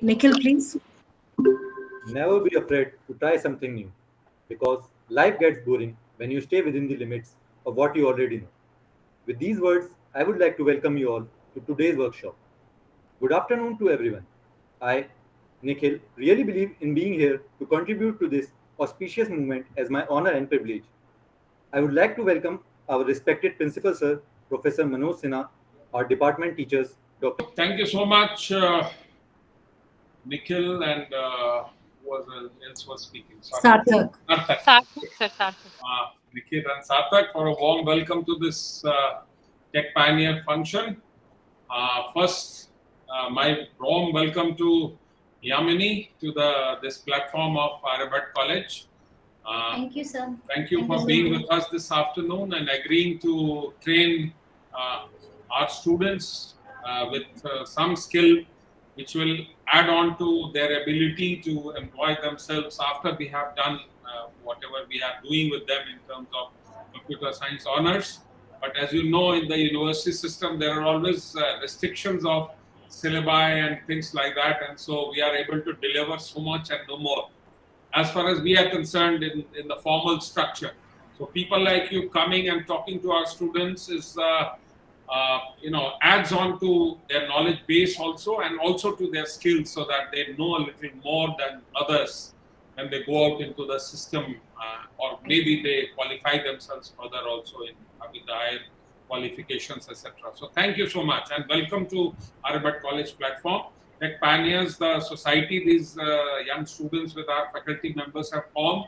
Nikhil, please. Never be afraid to try something new because life gets boring when you stay within the limits of what you already know. With these words, I would like to welcome you all to today's workshop. Good afternoon to everyone. I, Nikhil, really believe in being here to contribute to this auspicious movement as my honor and privilege. I would like to welcome our respected principal sir, Professor Manoj Sinha, our department teachers, Dr. Thank you so much, Nikhil, and who else was speaking? Sarthak. Nikhil and Sarthak for a warm welcome to this Tech Pioneer function. First, my warm welcome to Yamini to this platform of Aryabhatta College. Thank you, sir. Thank you for being with us this afternoon and agreeing to train our students with some skill which will add on to their ability to employ themselves after we have done whatever we are doing with them in terms of computer science honors. But as you know, in the university system, there are always restrictions of syllabi and things like that. And so we are able to deliver so much and no more, as far as we are concerned in the formal structure. So people like you coming and talking to our students is, adds on to their knowledge base also, and also to their skills, so that they know a little more than others when they go out into the system, or maybe they qualify themselves further also with the higher qualifications, etc. So thank you so much, and welcome to Aryabhatta College platform. TechPioneers, the society these young students with our faculty members have formed,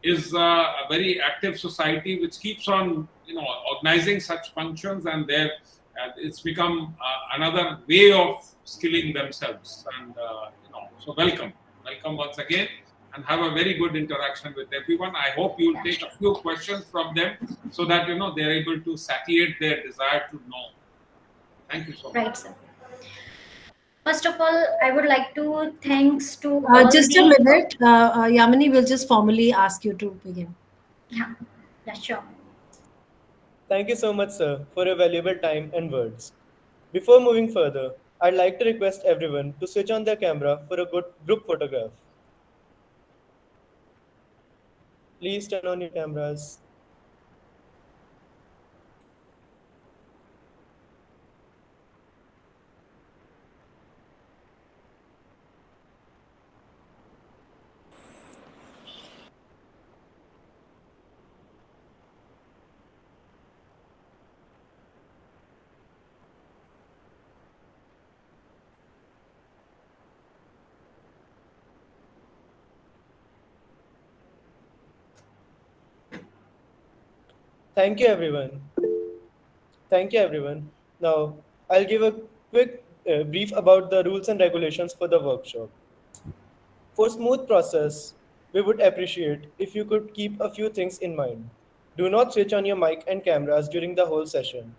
is a very active society which keeps on, organizing such functions, and it's become another way of skilling themselves. And so welcome once again, and have a very good interaction with everyone. I hope you'll take a few questions from them so that they're able to satiate their desire to know. Thank you so much. Right, sir. First of all, I would like to thanks to Just a minute. Yamini will just formally ask you to begin. Yeah, sure. Thank you so much, sir, for your valuable time and words. Before moving further, I'd like to request everyone to switch on their camera for a good group photograph. Please turn on your cameras. Thank you, everyone. Now, I'll give a quick brief about the rules and regulations for the workshop. For smooth process, we would appreciate if you could keep a few things in mind. Do not switch on your mic and cameras during the whole session.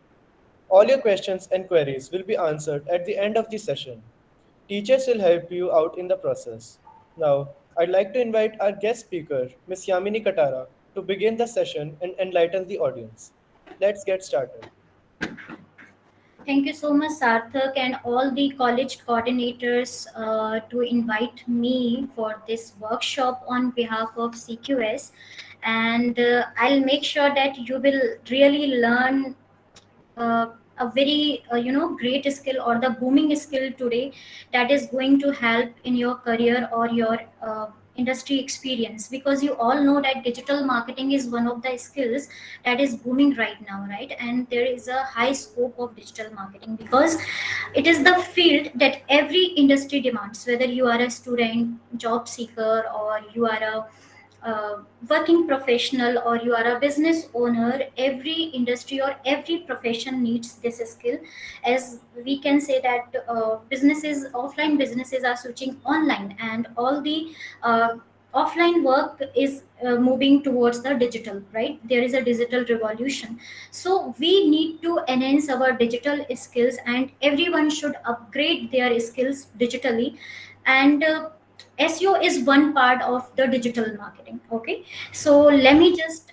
All your questions and queries will be answered at the end of the session. Teachers will help you out in the process. Now, I'd like to invite our guest speaker, Ms Yamini Katara, to begin the session and enlighten the audience. Let's get started. Thank you so much, Sarthak, and all the college coordinators to invite me for this workshop on behalf of CQS. And I'll make sure that you will really learn a very great skill or the booming skill today that is going to help in your career or your industry experience, because you all know that digital marketing is one of the skills that is booming right now, right? And there is a high scope of digital marketing because it is the field that every industry demands, whether you are a student, job seeker, or you are a working professional, or you are a business owner. Every industry or every profession needs this skill, as we can say that offline businesses are switching online, and all the offline work is moving towards the digital, right? There is a digital revolution, so we need to enhance our digital skills, and everyone should upgrade their skills digitally. And SEO is one part of the digital marketing. Okay, so let me just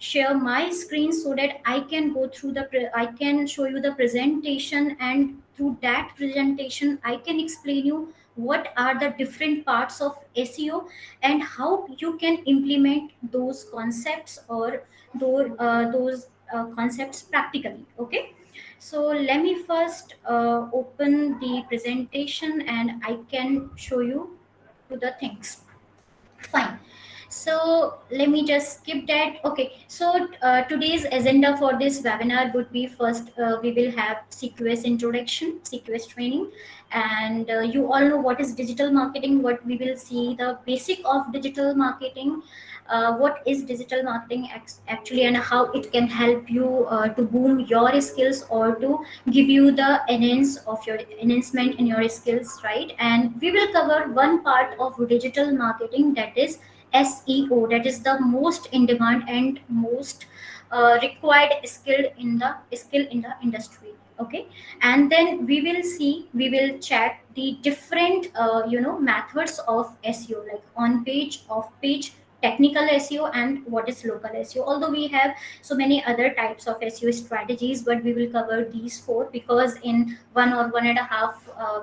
share my screen so that I can go through I can show you the presentation, and through that presentation I can explain you what are the different parts of SEO and how you can implement those concepts or those concepts practically. Okay, so let me first open the presentation and I can show you to the things. Fine. So let me just skip that. Okay. So today's agenda for this webinar would be, first we will have CQS introduction, CQS training, and you all know what is digital marketing. What we will see the basic of digital marketing, what is digital marketing actually, and how it can help you to boom your skills or to give you the enhancement in your skills, right? And we will cover one part of digital marketing, that is SEO, that is the most in demand and most required skill in the industry. Okay, and then we will check the different methods of SEO, like on page, off page, technical SEO, and what is local SEO. Although we have so many other types of SEO strategies, but we will cover these four because in 1 or 1.5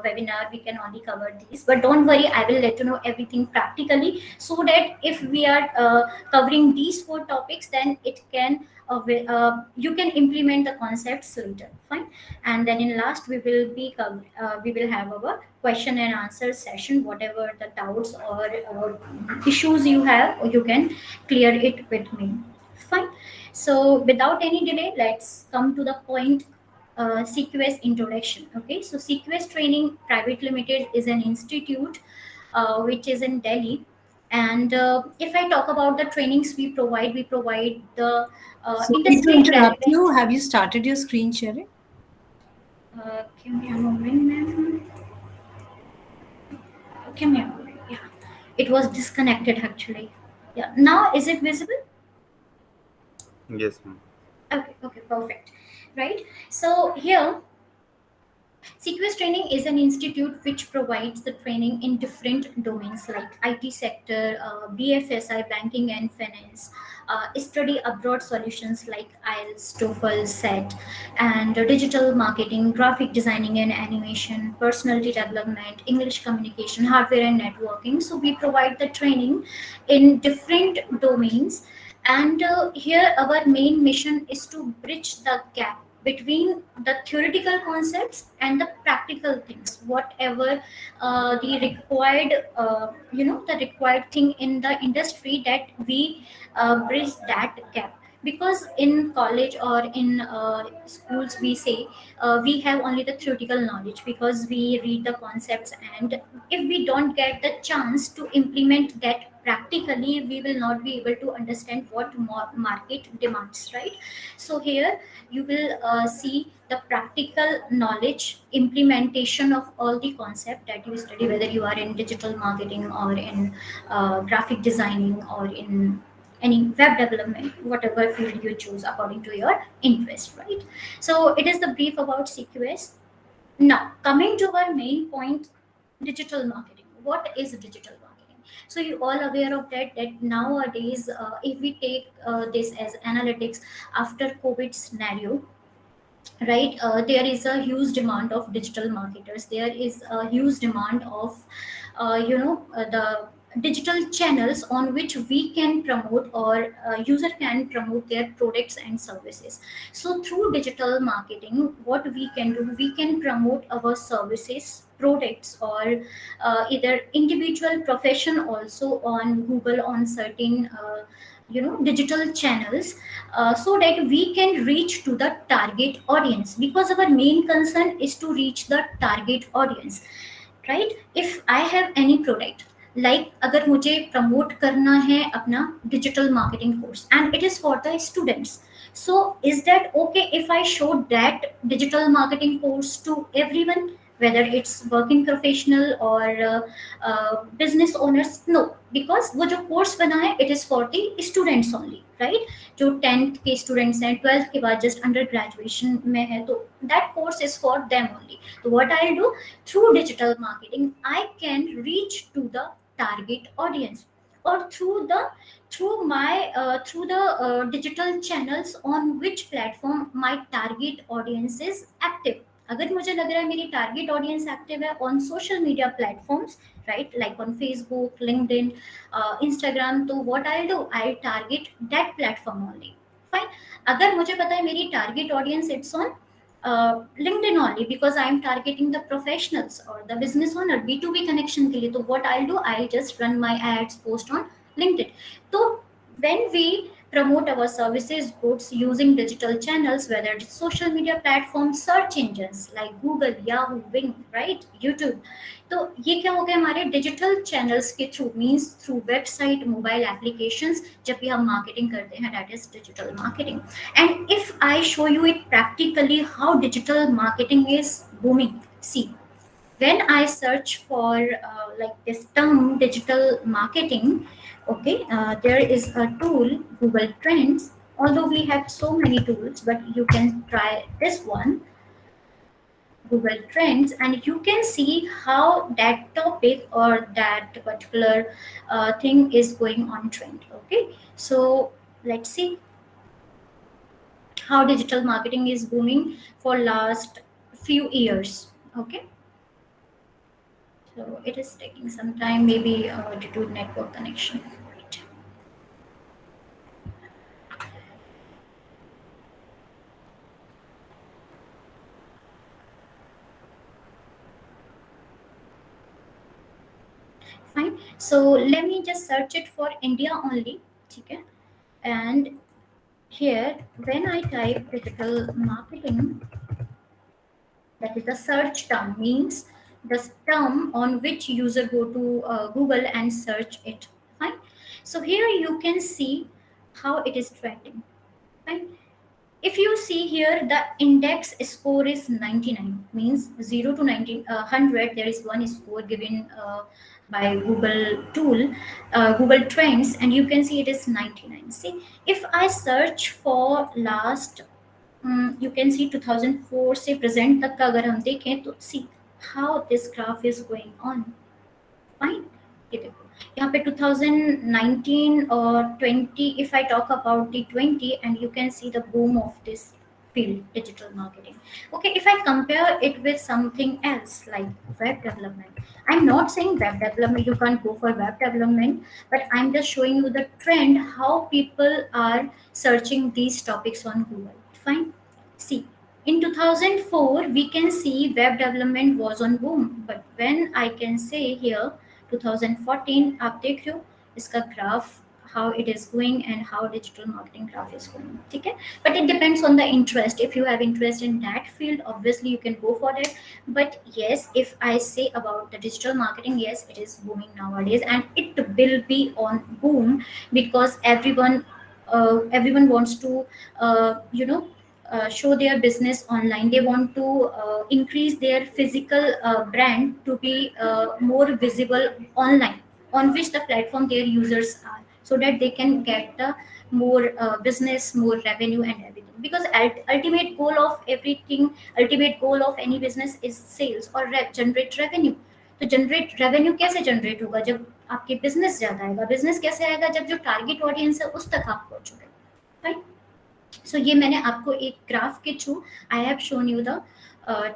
webinar we can only cover these. But don't worry, I will let you know everything practically, so that if we are covering these four topics, then it can you can implement the concepts later. Fine. And then in last we will have our question and answer session. Whatever the doubts or issues you have, you can clear it with me. Fine. So without any delay, let's come to the point. CQS introduction. Okay, so CQS Training Private Limited is an institute which is in Delhi. And if I talk about the trainings we provide the Sorry to industry interrupt relevant. you. Have you started your screen sharing? Give me a moment, ma'am. Give me a moment. Yeah, it was disconnected actually. Yeah, now is it visible? Yes, ma'am. Okay, okay, perfect. Right. So here CQS Training is an institute which provides the training in different domains like IT sector, BFSI, banking and finance, study abroad solutions like IELTS, TOEFL, SET, and digital marketing, graphic designing and animation, personality development, English communication, hardware and networking. So we provide the training in different domains, and here our main mission is to bridge the gap between the theoretical concepts and the practical things, whatever the required the required thing in the industry, that we bridge that gap. Because in college or in schools we say we have only the theoretical knowledge because we read the concepts, and if we don't get the chance to implement that practically, we will not be able to understand what market demands, right? So here you will see the practical knowledge implementation of all the concept that you study, whether you are in digital marketing or in graphic designing or in any web development, whatever field you choose according to your interest, right? So it is the brief about CQS. Now coming to our main point, digital marketing. What is digital marketing? So you all aware of that nowadays if we take this as analytics after COVID scenario, right? There is a huge demand of digital marketers. There is a huge demand of the digital channels on which we can promote, or user can promote their products and services. So through digital marketing, what we can do, we can promote our services, products, or either individual profession also on Google, on certain digital channels, so that we can reach to the target audience, because our main concern is to reach the target audience, right? If I have any product, like अगर मुझे promote करना है अपना digital marketing course and it is for the students, so is that okay if I show that digital marketing course to everyone, whether it's working professional or business owners? No, because वो जो course बना है it is for the students only, right? जो 10th के students हैं, 12th के बाद just under graduation में है, तो that course is for them only. So what I'll do, through digital marketing I can reach to the target audience. or through the digital channels on which platform my target audience is active. अगर मुझे लग रहा है मेरी target audience active है on social media platforms, right, like on Facebook, LinkedIn, Instagram, तो what I do, I target that platform only. Fine. अगर मुझे पता है मेरी target audience it's on LinkedIn only because I am targeting the professionals or the business owner B2B connection के लिए, तो what I'll do, I'll just run my ads post on LinkedIn. So when we promote our services goods using digital channels, whether it's social media platforms, search engines like Google, Yahoo, Bing, right, YouTube, तो ये क्या हो गया हमारे digital channels के through, means through website, mobile applications, जब भी हम मार्केटिंग करते हैं, that is digital marketing. And if I show you it practically how digital marketing is booming, see, when I search for like this term digital marketing, okay, there is a tool, Google Trends, although we have so many tools, but you can try this one, Google Trends, and you can see how that topic or that particular thing is going on trend. Okay, so let's see how digital marketing is booming for last few years. Okay, so it is taking some time, maybe due to network connection. Right. Fine, so let me just search it for India only. Okay, and here when I type digital marketing, that is the search term, means the term on which user go to Google and search it. Fine. So here you can see how it is trending. Fine. If you see here, the index score is 99, means 0 to 100. There is one score given by Google tool, Google Trends, and you can see it is 99. See, if I search for last you can see 2004 से present तक का अगर हम देखें तो see how this graph is going on. Fine. ये देखो यहाँ पे 2019 और 20, if I talk about the 20, and you can see the boom of this field, digital marketing. Okay, if I compare it with something else like web development, I'm not saying web development you can't go for web development, but I'm just showing you the trend, how people are searching these topics on Google. Fine. See, in 2004 we can see web development was on boom, but when I can say here 2014 आप देख रहे हो इसका graph how it is going and how digital marketing graph is going. ठीक है, but it depends on the interest. If you have interest in that field, obviously you can go for it. But yes, if I say about the digital marketing, yes, it is booming nowadays, and it will be on boom because everyone wants to show their business online. They want to increase their physical brand to be more visible online, on which the platform their users are, so that they can get the more business, more revenue and everything. Because ultimate goal of everything, ultimate goal of any business is sales or generate revenue. तो generate revenue कैसे generate होगा? जब आपके business ज्यादा आएगा. Business कैसे आएगा? जब जो टारगेट ऑडियंस है उस तक आप पहुंचोगे. राइट. So ये मैंने आपको एक ग्राफ के through I have shown you the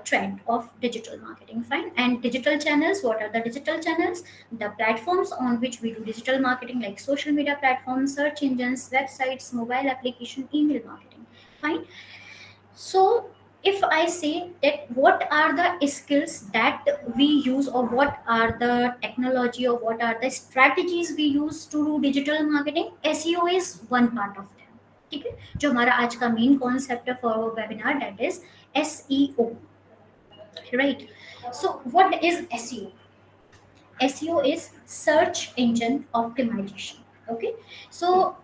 trend of digital marketing. Fine. And digital channels, what are the digital channels? The platforms on which we do digital marketing, like social media platforms, search engines, websites, mobile application, email marketing. Fine. So if I say that what are the skills that we use, or what are the technology, or what are the strategies we use to do digital marketing, SEO is one part of them. ठीक है, जो हमारा आज का main concept है for webinar, that is SEO. Right. So what is SEO? SEO is search engine optimization. Okay, so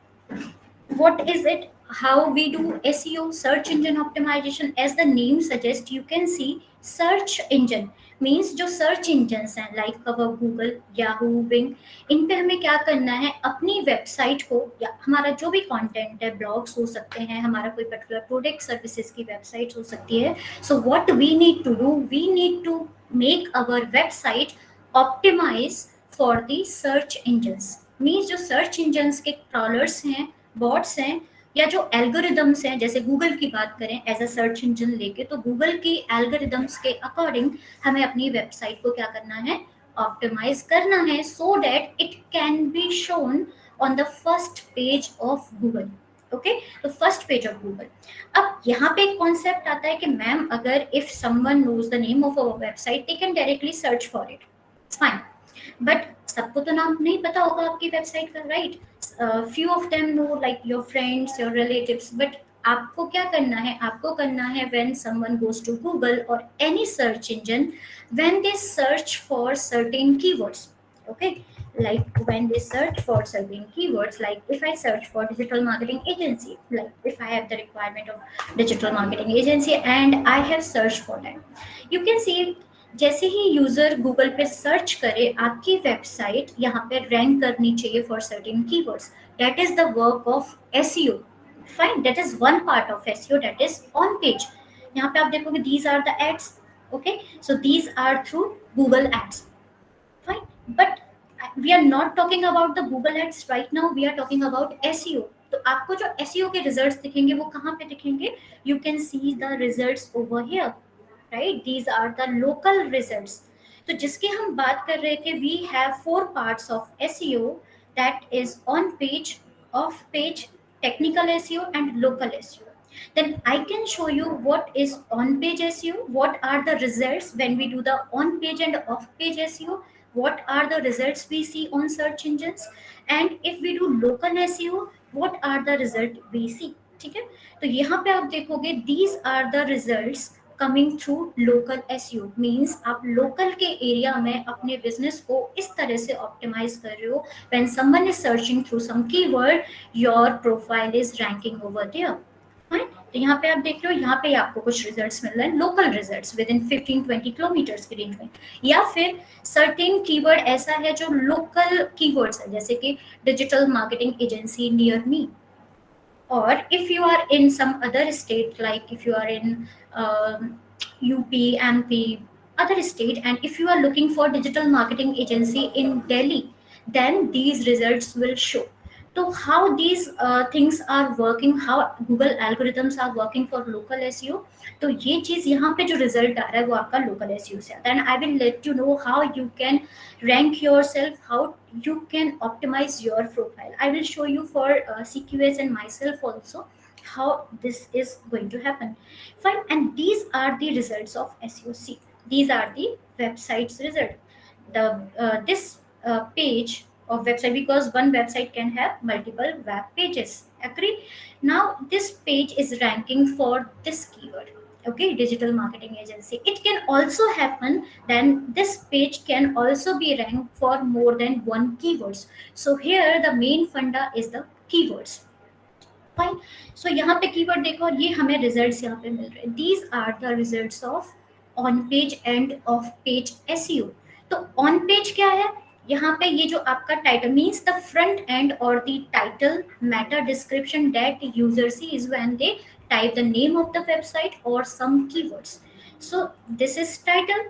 what is it? How we do SEO, search engine optimization? As the name suggests, you can see search engine means जो search engines हैं like our Google, Yahoo, Bing, इन पे हमें क्या करना है? अपनी website को, या हमारा जो भी कंटेंट है, ब्लॉग्स हो सकते हैं, हमारा कोई पर्टिकुलर प्रोडक्ट सर्विसेज की वेबसाइट हो सकती है. So what we need to do, we need to make our website optimise for the search engines. Means जो सर्च इंजन्स के क्रॉलर्स हैं, बॉट्स हैं, या जो एल्गोरिदम्स हैं, जैसे गूगल की बात करें एज अ सर्च इंजन लेके, तो गूगल की एल्गोरिदम्स के अकॉर्डिंग हमें अपनी वेबसाइट को क्या करना है, ऑप्टिमाइज करना है, so that it can be shown on the first page of Google. Okay, तो फर्स्ट पेज ऑफ गूगल। अब यहाँ पे एक कॉन्सेप्ट आता है कि मैम अगर if someone knows the name of our website they can directly search for it, fine, but सबको तो नाम नहीं पता होगा आपकी वेबसाइट का, right? Few of them know, like your friends, your relatives, but आपको क्या करना है, आपको करना है when someone goes to Google और any search engine, when they search for certain keywords, okay, like when they search for certain keywords, like if I search for digital marketing agency, like if I have the requirement of digital marketing agency and I have searched for that, you can see जैसे ही user Google पे search करे आपकी website यहाँ पे rank करनी चाहिए for certain keywords, that is the work of SEO, fine, that is one part of SEO, that is on page. यहाँ पे आप देखोगे these are the ads, okay, so these are through Google ads, fine, but we are not talking about the Google ads right now, we are talking about SEO। तो आपको जो SEO के results दिखेंगे वो कहाँ पे दिखेंगे, you can see the results over here, right? These are the local results। तो जिसकी हम बात कर रहे थे, we have 4 parts of SEO, that is on page, off page, technical SEO and local SEO। Then I can show you what is on page SEO, what are the results when we do the on page and off page SEO, what are the results we see on search engines, and if we do local SEO, what are the result we see। ठीक है, तो यहाँ पे आप देखोगे these are the results coming through local SEO, means आप local के area में अपने बिजनेस को इस तरह से ऑप्टिमाइज कर रहे हो, when someone is searching through some keyword, your profile is ranking over there, fine। तो यहाँ पे आप देख रहे हो, यहाँ पे आपको कुछ रिजल्ट्स मिल रहे हैं, local results with in 15-20 kilometres की रेंज में, या फिर सर्टेन कीवर्ड ऐसा है जो लोकल कीवर्ड्स है, जैसे कि digital marketing agency near me, or if you are in some other state, like if you are in UP, MP, other state, and if you are looking for digital marketing agency in Delhi, then these results will show। तो how these things are working, how Google algorithms are working for local SEO, तो ये चीज यहाँ पे जो result आ रहा है वो आपका लोकल SEO से आता है, and I will let you know how you can rank yourself, how you can optimize your profile। I will show you for CQS and myself also how this is going to happen, fine। And these are the results of SEO। These are the website's result, the this page of website, because one website can have multiple web pages, agree? Now this page is ranking for this keyword, okay, digital marketing agency, it can also happen then this page can also be ranked for more than one keywords। So here the main funda is the keywords, fine. So यहाँ पे keyword देखो और ये हमें results यहाँ पे मिल रहे हैं, these are the results of on page and off page SEO. तो ऑन पेज क्या है, यहाँ पे ये जो आपका title means the front end और the title meta description that user sees when they type the name of the website or some keywords। So this is title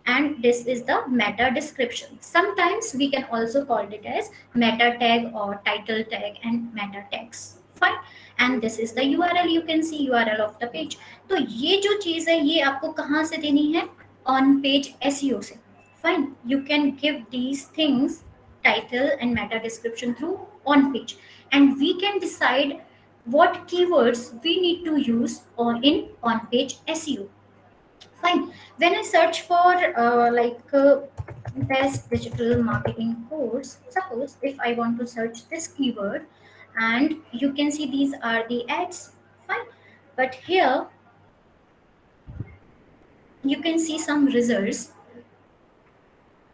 and this is the meta description, sometimes we can also call it as meta tag or title tag and meta tags, fine। and this is the URL, you can see URL of the page। तो ये जो चीज है ये आपको कहाँ से देनी है, on page SEO से, fine। you can give these things title and meta description through on page, and we can decide what keywords we need to use in on page SEO, fine। When I search for best digital marketing course, suppose if I want to search this keyword, and you can see these are the ads, fine, but here you can see some results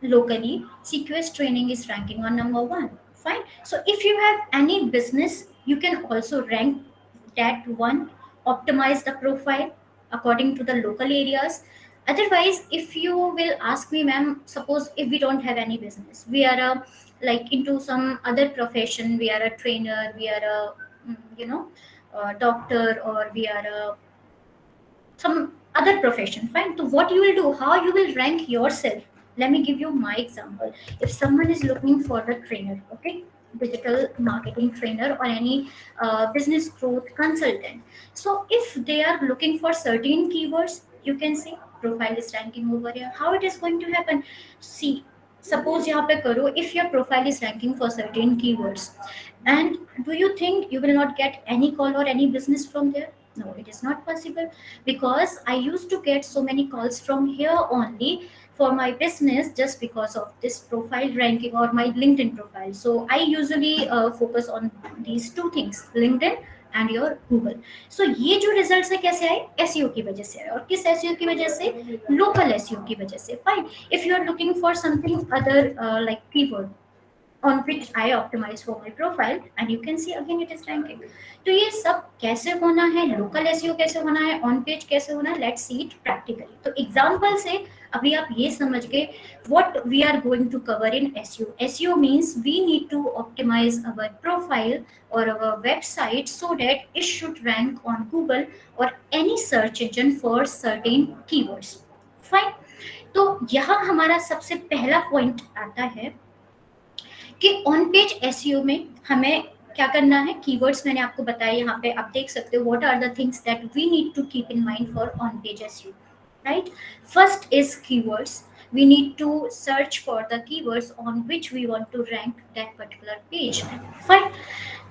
locally. CQS training is ranking on number 1, fine। So if you have any business, you can also rank that one, optimize the profile according to the local areas। Otherwise, if you will ask me, ma'am, suppose if we don't have any business, we are like into some other profession, we are a trainer, we are a doctor, or we are a some other profession, fine। So what you will do, how you will rank yourself, let me give you my example। If someone is looking for the trainer, okay, digital marketing trainer or any business growth consultant. So if they are looking for certain keywords, you can see profile is ranking over here. How it is going to happen? See, suppose यहाँ पे करो, if your profile is ranking for certain keywords, and do you think you will not get any call or any business from there? No, it is not possible, because I used to get so many calls from here only for my business just because of this profile ranking or my LinkedIn profile. So I usually focus on these two things, LinkedIn and your Google. So ये जो results है कैसे आए? SEO की वजह से आए. और किस एसईओ की वजह से? लोकल एसईओ की वजह से. Fine. If you are looking for something other like keyword on which I optimize for my profile, and you can see again it is ranking. तो ये सब कैसे होना है, लोकल एसईओ कैसे होना है, ऑन पेज कैसे होना है, लेट्स सी इट प्रैक्टिकली. तो एग्जांपल से अभी आप ये समझ गए what we are going to cover in SEO. SEO means we need to optimize our profile or our website so that it should rank on Google or any search engine for certain keywords. Fine. तो यहाँ हमारा सबसे पहला point आता है कि on page SEO में हमें क्या करना है. कीवर्ड्स मैंने आपको बताया, यहाँ पे आप देख सकते हो what are the things that we need to keep in mind for on page SEO. Right. First is keywords. We need to search for the keywords on which we want to rank that particular page. Fine.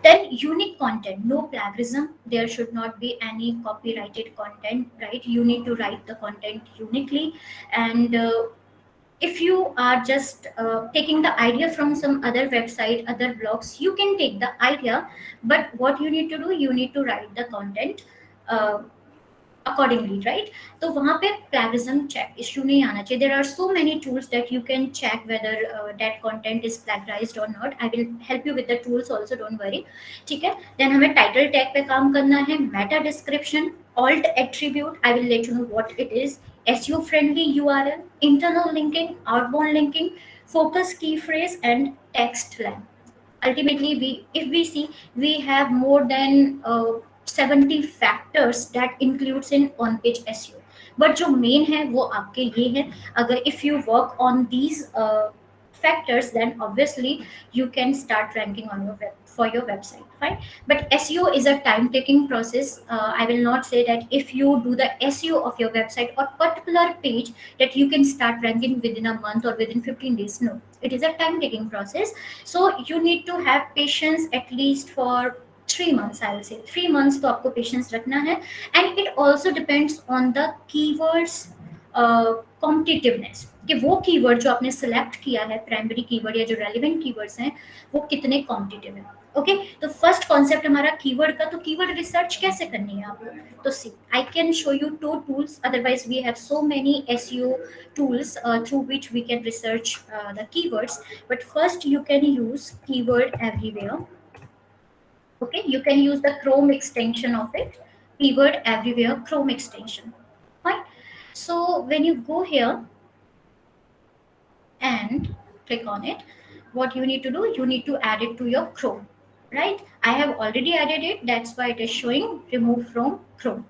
Then unique content, no plagiarism. There should not be any copyrighted content, right? You need to write the content uniquely. And if you are just taking the idea from some other website, other blogs, you can take the idea, but what you need to do, you need to write the content uh, accordingly, right? तो वहाँ पे plagiarism check issue नहीं आना चाहिए. There are so many tools that you can check whether that content is plagiarized or not. I will help you with the tools also, don't worry. ठीक है. Then हमें title tag पे काम करना है, meta description, alt attribute. I will let you know what it is. SEO friendly URL, internal linking, outbound linking, focus key phrase, and text length. Ultimately, if we see, we have more than 70 factors that includes in on page SEO. But जो main है वो आपके ये है. अगर if you work on these factors, then obviously you can start ranking on your web for your website. Fine. But SEO is a time taking process. I will not say that if you do the SEO of your website or particular page that you can start ranking within a month or within 15 days. No, it is a time taking process. So you need to have patience at least for 3 months. I will say 3 months तो आपको patience रखना है. And it also depends on the keywords competitiveness, कि वो keyword जो आपने select किया है, प्राइमरी कीवर्ड या जो रेलिवेंट कीवर्ड्स हैं, वो कितने कॉम्पिटिटिव हैं. ओके. तो फर्स्ट कॉन्सेप्ट हमारा कीवर्ड का. तो कीवर्ड रिसर्च कैसे करनी है आपको? तो see, I can show you 2 tools. Otherwise we have so many SEO tools through which we can research the keywords. But first you can use keyword everywhere. Okay, you can use the Chrome extension of it, keyword everywhere Chrome extension. Fine. So when you go here and click on it, what you need to do, you need to add it to your Chrome, right? I have already added it, that's why it is showing remove from Chrome.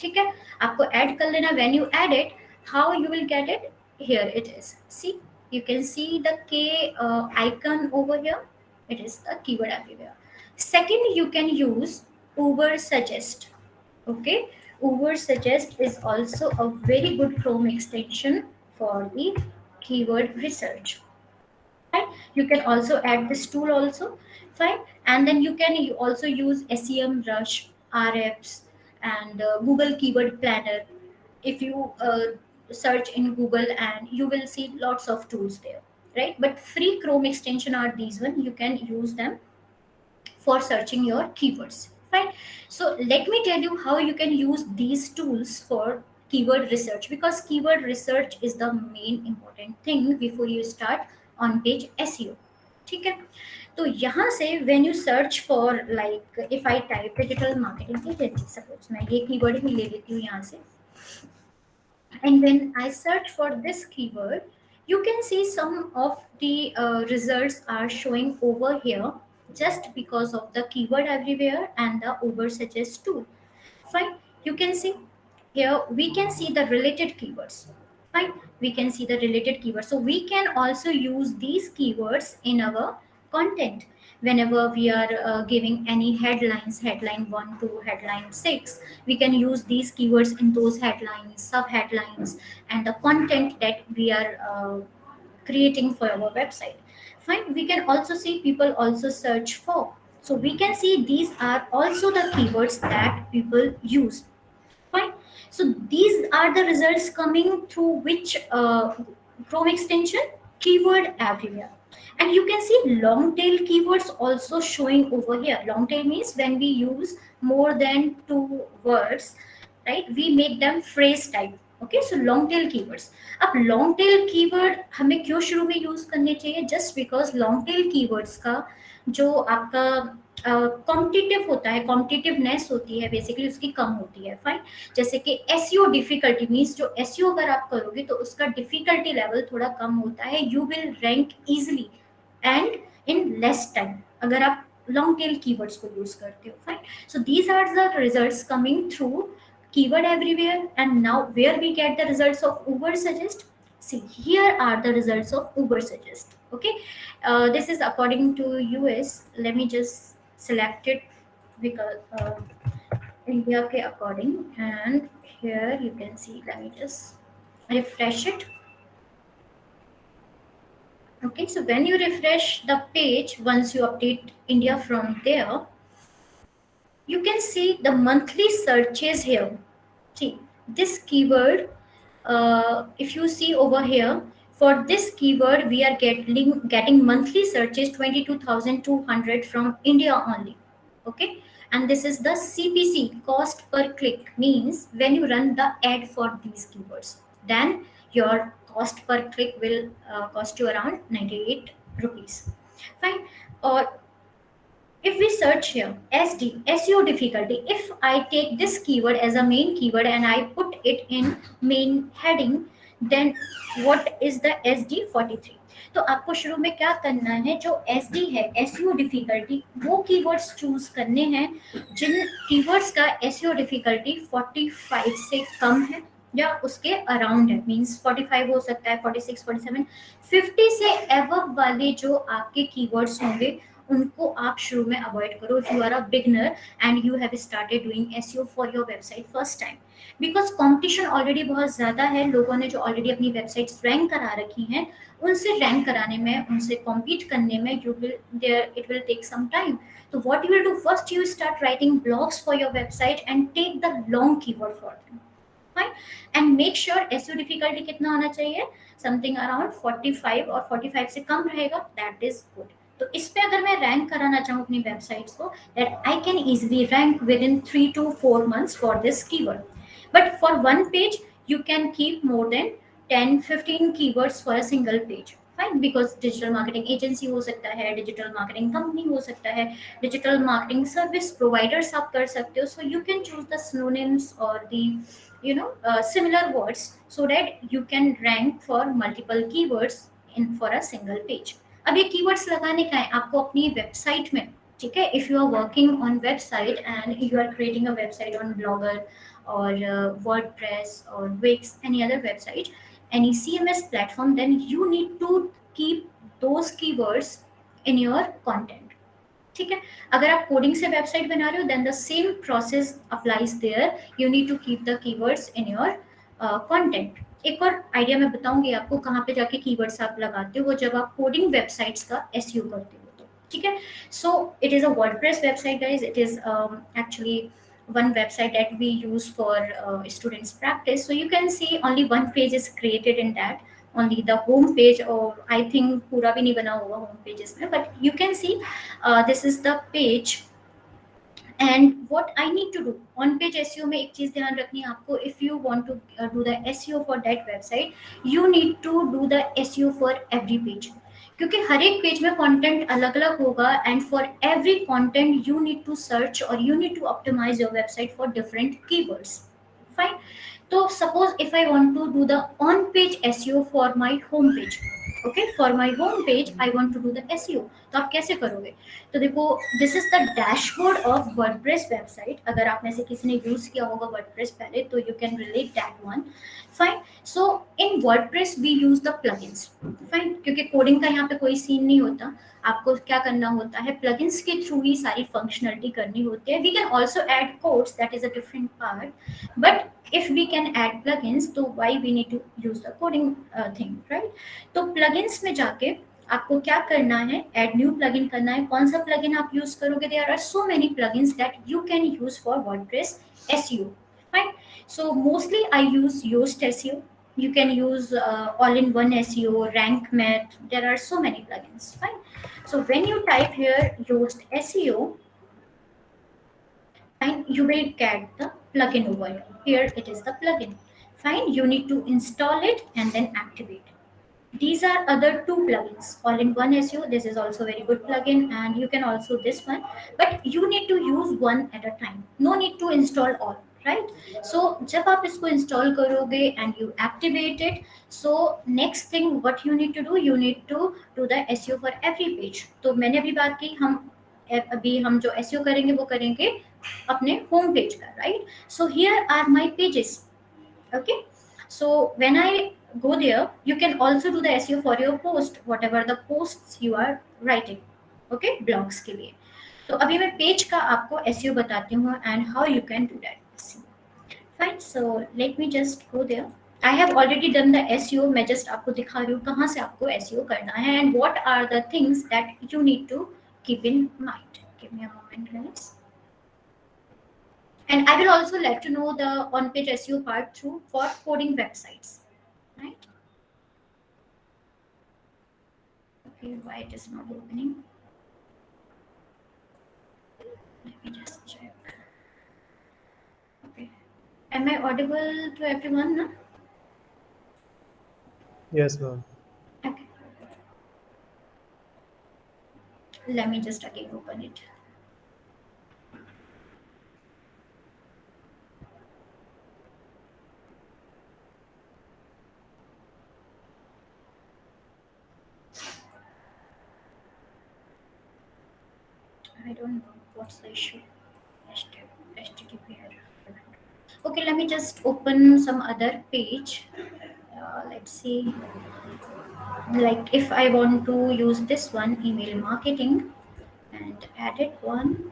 ठीक है, आपको add कर लेना. When you add it, how you will get it? Here it is. See, you can see the K icon over here. It is the keyword everywhere. Second, you can use Uber Suggest. Okay, Uber Suggest is also a very good Chrome extension for the keyword research. Right? You can also add this tool also. Fine. And then you can also use SEM Rush, RFs, and Google Keyword Planner. If you search in Google, and you will see lots of tools there, right? But free Chrome extension are these one. You can use them for searching your keywords. Fine. So let me tell you how you can use these tools for keyword research, because keyword research is the main important thing before you start on page SEO. ठीक है. तो यहाँ से when you search for, like if I type digital marketing agency, suppose मैं ये keyword ही ले लेती हूँ यहाँ से, and when I search for this keyword, you can see some of the results are showing over here just because of the keyword everywhere and the Uber suggest tool. Fine. You can see here, we can see the related keywords. Fine. We can see the related keywords. So we can also use these keywords in our content. Whenever we are giving any headlines, headline 1 to headline 6, we can use these keywords in those headlines, sub headlines, and the content that we are creating for our website. Fine. We can also see people also search for. So we can see these are also the keywords that people use. Fine. So these are the results coming through which Chrome extension? Keyword everywhere. And you can see long tail keywords also showing over here. Long tail means when we use more than two words, right? We make them phrase type. Okay, so long tail keywords. अब long tail keyword हमें क्यों शुरू में use करने चाहिए? Just because long tail keywords का जो आपका कॉम्पिटिटिव होता है, कॉम्पिटिटिवनेस होती है, बेसिकली उसकी कम होती है. फाइन. जैसे कि एसईओ डिफिकल्टी मींस जो एसईओ अगर आप करोगे तो उसका डिफिकल्टी लेवल थोड़ा कम होता है. You will rank easily and in less time अगर आप लॉन्ग टेल कीवर्ड्स को यूज करते हो. Fine. So these are the results coming through keyword everywhere. And now where we get the results of Uber suggest? See, here are the results of Uber suggest. Okay, this is according to US. Let me just select it because India ke according, and here you can see. Let me just refresh it. Okay, so when you refresh the page, once you update India from there, you can see the monthly searches here. See, this keyword, if you see over here, for this keyword we are getting monthly searches 22,200 from India only. Okay, and this is the CPC, cost per click, means when you run the ad for these keywords, then your cost per click will cost you around 98 rupees. Fine. Or if we search here SD, SEO difficulty, if I take this keyword as a main keyword and I put it in main heading, then what is the SD43? तो आपको शुरू में क्या करना है, जो SD है SEO difficulty, वो कीवर्ड्स चूज करने हैं जिन कीवर्ड्स का SEO डिफिकल्टी 45 से कम है या उसके अराउंड है. मींस 45 हो सकता है, 46, 47, 50 से एबव वाले जो आपके कीवर्ड्स होंगे उनको आप शुरू में अवॉइड करो. If you are a beginner and you have started doing SEO for your website first time, because competition already बहुत ज़्यादा है. लोगों ने जो ऑलरेडी अपनी वेबसाइट्स रैंक करा रखी हैं, उनसे रैंक कराने में, उनसे कॉम्पीट करने में you will there it will take some time. तो what you will do, first you start writing blogs for your website and take the long keyword for them. Fine. And make sure SEO difficulty कितना होना चाहिए, something around 45 और 45 से कम रहेगा, that is good. तो इस पे अगर मैं रैंक कराना चाहूँ अपनी वेबसाइट्स को, that I can easily rank with in 3 to 4 months for this keyword. But for one page you can keep more than 10-15 keywords for a single page. Fine. Because digital marketing agency हो सकता है, digital marketing company हो सकता है, digital marketing service providers आप कर सकते हो. सो you can choose the synonyms और the similar words so that you can rank for multiple keywords in for a single page. अब ये कीवर्ड्स लगाने का है आपको अपनी वेबसाइट में. ठीक है, if you are working on website and you are creating a website on Blogger और वर्डप्रेस और Wix, any other website, any CMS platform, then you need to keep those keywords in your content. ठीक है. अगर आप coding से website बना रहे हो, then the same process applies there. You need to keep the keywords in your content. एक और आइडिया मैं बताऊंगी आपको कहाँ पे जाके कीवर्ड्स आप लगाते हो जब आप कोडिंग वेबसाइट्स का एसईओ करते हो. तो ठीक है. So it is a WordPress website guys. It is actually one website that we use for students practice. So you can see only one page is created in that, only the home page, or I think पूरा भी नहीं बना हुआ home pages में, but you can see this is the page. And what I need to do on page SEO में एक चीज ध्यान रखनी है आपको. if you want to do the SEO for that website, you need to do the SEO for every page, क्योंकि हर एक page में कंटेंट अलग अलग होगा. And for every content you need to search और you need to optimise your website for different keywords. Fine. तो suppose if I want to do the on page SEO for my home page, okay for my home page I want to do the SEO, तो आप कैसे करोगे? तो देखो this is the dashboard of WordPress website. अगर आप में से किसी ने यूज किया होगा वर्डप्रेस पहले तो you can relate that one. Fine. So in WordPress we use the plugins. Fine, क्योंकि कोडिंग का यहाँ पे कोई सीन नहीं होता. आपको क्या करना होता है, प्लगइन्स के थ्रू ही सारी फंक्शनलिटी करनी होती है. We can also add codes, that is a different part, but if we can add plugins तो why we need to use the coding thing, right? तो plugins में जाके आपको क्या करना है, add new plugin करना है. कौन सा plugin आप use करोगे? There are so many plugins that you can use for WordPress SEO, right? So mostly I use Yoast SEO. You can use all-in-one SEO, rank math. There are so many plugins, fine. So when you type here Yoast SEO, fine, you will get the plugin over here. Here it is the plugin. Fine, you need to install it and then activate. These are other two plugins, all-in-one SEO. This is also very good plugin, and you can also this one, but you need to use one at a time. No need to install all, right? So जब आप इसको install करोगे and you activate it, so next thing what you need to do, you need to do the SEO for every page. तो मैंने अभी बात की, अभी हम जो SEO करेंगे वो करेंगे अपने होम पेज का, right? So here are my pages. Okay, so when I go there you can also do the SEO for your post, whatever the posts you are writing. Okay, blogs के लिए. तो अभी मैं page का आपको SEO बताती हूँ and how you can do that. Fine, so let me just go there. I have already done the SEO. मैं just आपको दिखा रही हूँ कहाँ से आपको SEO करना है and what are the things that you need to keep in mind. Give me a moment, guys. And I will also let you know the on-page SEO part through for coding websites, right? Okay, why it is not opening? Let me just check. Okay, am I audible to everyone? No? Yes, ma'am. Okay. Let me just again open it. I don't know what's the issue. HTTP error. Okay, let me just open some other page. Let's see. Like if I want to use this one, email marketing, and added one.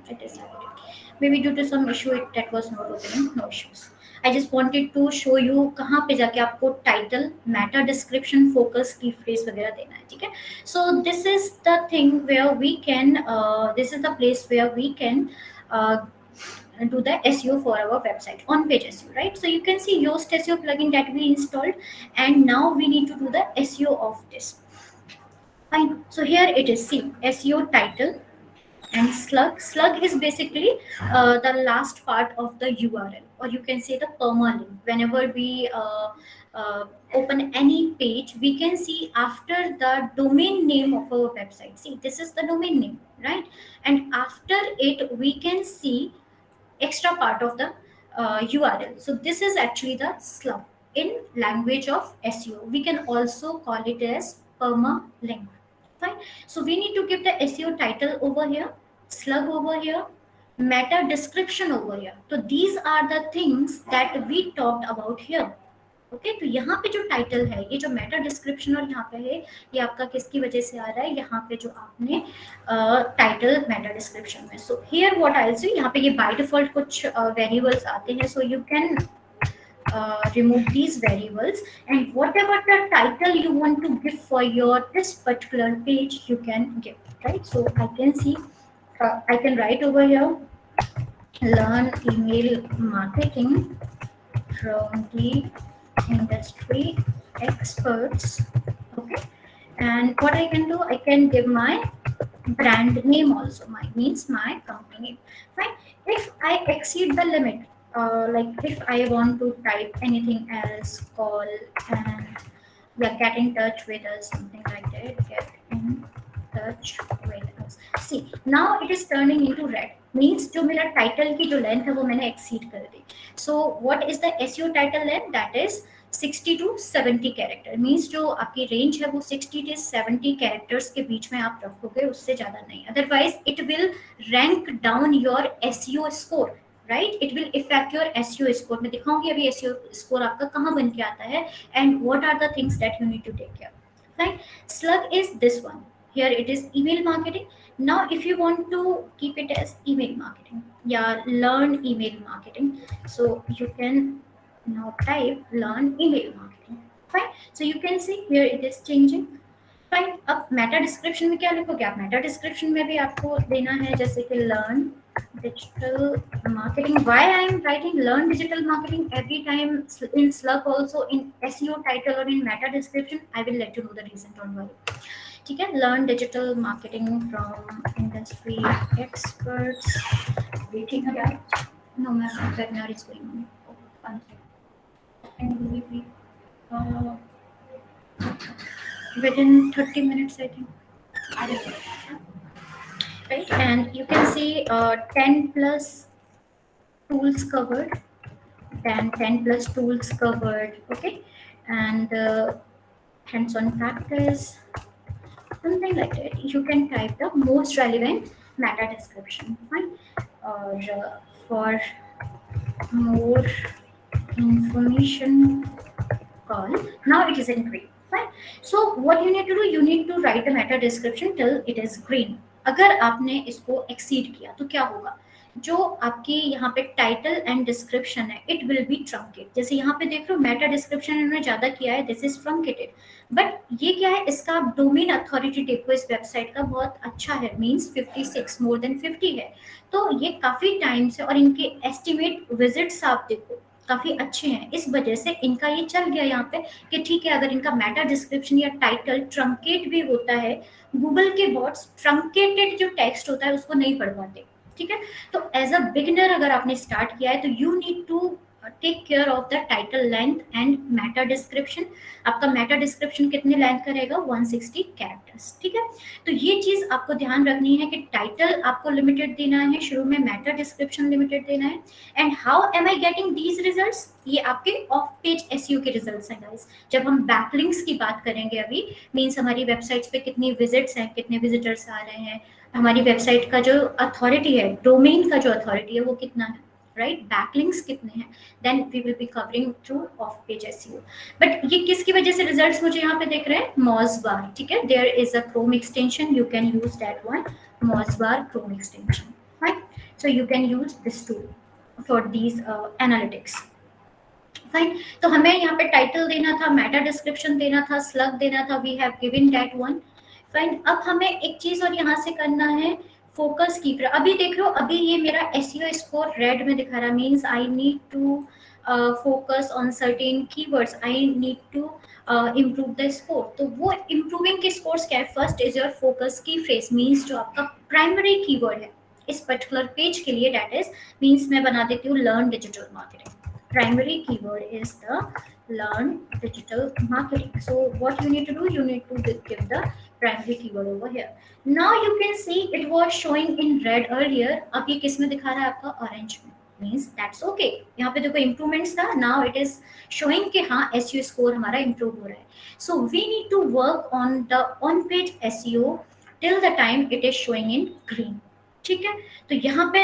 It is added. Maybe due to some issue that was not opening. No issues. I just wanted to show you कहाँ पे जाके आपको title, meta description, focus, key phrase वगैरह देना है, ठीक है? So this is the thing where we can, this is the place where we can do the SEO for our website, on page SEO, right? So you can see Yoast SEO plugin that we installed, and now we need to do the SEO of this. Fine. So here it is. See SEO title and slug. Slug is basically the last part of the URL, or you can say the permalink. Whenever we open any page, we can see after the domain name of our website. See, this is the domain name, right? And after it, we can see extra part of the URL. So this is actually the slug in language of SEO. We can also call it as permalink. Fine. So we need to give the SEO title over here, slug over here, meta description over here. So these are the things that we talked about here. Okay तो यहाँ पे जो title है, ये जो Meta description और यहाँ पे है, ये आपका किसकी वजह से आ रहा है? यहाँ पे जो आपने टाइटल मेटा डिस्क्रिप्शन में. So here what I will see, यहाँ पे ये बाय डिफॉल्ट कुछ वेरिएबल्स आते हैं, सो you can remove these variables, and whatever the title you want to give for your this particular page you can give, right? So I can see I can write over here learn email marketing from the industry experts. Okay, and what I can do, I can give my brand name also. My means my company name. Fine. If I exceed the limit, like if I want to type anything else, call and yeah, get in touch with us, something like that. Get in touch with us. See, now it is turning into red. Means जो मेरा title की जो length है वो मैंने exceed कर दी. So what is the SEO title length? That is 60 to 70 character, means जो आपकी रेंज है वो 60 to 70 कैरेक्टर्स के बीच में आप रखोगे, उससे ज़्यादा नहीं, otherwise it will rank down your SEO score, right, it will effect your SEO score. मैं दिखाऊंगी अभी SEO स्कोर आपका कहाँ बन के आता है and what are the things that you need to take care, right. Slug is this one, here it is email marketing. Now if you want to keep it as email marketing, yeah, learn email marketing, so you can now type learn email marketing, fine, so you can see here it is changing, fine। अब Meta description में क्या लिखोगे आप, Meta description में भी आपको देना है जैसे कि learn digital marketing. Why I am writing learn digital marketing every time in slug also in SEO title और in meta description, I will let you know the reason, don't worry, ठीक है। Learn digital marketing from industry experts, waiting about, no ma'am webinar is going on, and will be within 30 minutes, I think. Right, and you can see 10 plus tools covered, then 10 plus tools covered, okay, and hands-on practice, something like that. You can type the most relevant meta description, fine, or for more information call, now it is in green, fine। So what you need to do, you need to write the meta description till it is green। अगर आपने इसको exceed किया तो क्या होगा, जो आपकी यहाँ पे टाइटल एंड डिस्क्रिप्शन है इट विल बी ट्रंकेट, जैसे यहाँ पे देख लो मेटा डिस्क्रिप्शन इन्होंने ज्यादा किया है, दिस इज ट्रंकेटेड, बट ये क्या है, इसका डोमेन अथॉरिटी देखो इस वेबसाइट का बहुत अच्छा है, मींस 56 मोर देन 50 है, तो ये काफी टाइम से, और इनके एस्टिमेट विजिट्स आप देखो काफी अच्छे हैं, इस वजह से इनका ये चल गया यहाँ पे कि ठीक है, अगर इनका मेटा डिस्क्रिप्शन या टाइटल ट्रंकेट भी होता है, गूगल के बॉट्स ट्रंकेटेड जो टेक्स्ट होता है उसको नहीं पढ़ पाते, ठीक है। तो एज अ बिगिनर अगर आपने स्टार्ट किया है तो you need to take care of the title length and meta description. आपका मेटा डिस्क्रिप्शन कितने लेंथ का रहेगा, 160 कैरेक्टर्स, ठीक है। तो ये चीज आपको ध्यान रखनी है कि टाइटल आपको लिमिटेड देना है, शुरू में मेटा डिस्क्रिप्शन लिमिटेड देना है। And how am I getting these results, ये आपके ऑफ पेज SEO के रिजल्ट्स हैं गाइस। जब हम बैकलिंक्स की बात करेंगे अभी, मींस हमारी वेबसाइट्स पे कितनी विजिट्स हैं, कितने विजिटर्स आ रहे हैं, हमारी वेबसाइट का जो अथॉरिटी है, डोमेन का जो अथॉरिटी है वो कितना है, राइट, बैकलिंक्स कितने हैं, then we will be covering through off page SEO। But ये किसकी वजह से रिजल्ट्स मुझे यहाँ पे देख रहे हैं, मॉज़बार, ठीक है, there is a Chrome extension, you can use that one, MozBar Chrome extension, right, so you can use this tool for these analytics, fine. तो हमें यहाँ पे टाइटल देना था, मेटा डिस्क्रिप्शन देना था, स्लग देना था, we have given that one, fine. अब हमें एक चीज और यहाँ से करना है, फोकस की, अभी देख लो अभी ये मेरा SEO स्कोर रेड में दिखा रहा, means I need to focus on certain keywords, I need to improve the score. तो वो इम्प्रूविंग के स्कोर्स क्या है, first is your focus key phrase, means जो आपका प्राइमरी कीवर्ड है इस पर्टिकुलर पेज के लिए, दैट इज मींस मैं बना देती हूँ learn digital marketing, primary keyword is the learn digital marketing, so what you need to do, you need to give the primary keyword over here। Now you can see it was showing in red earlier, अब ये किस में दिखा रहा है आपका, orange में, means that's okay। यहाँ पे देखो improvements था, now it is showing कि हाँ SEO score हमारा improve हो रहा है। So we need to work on the on page SEO till the time it is showing in green, ठीक है। तो यहाँ पे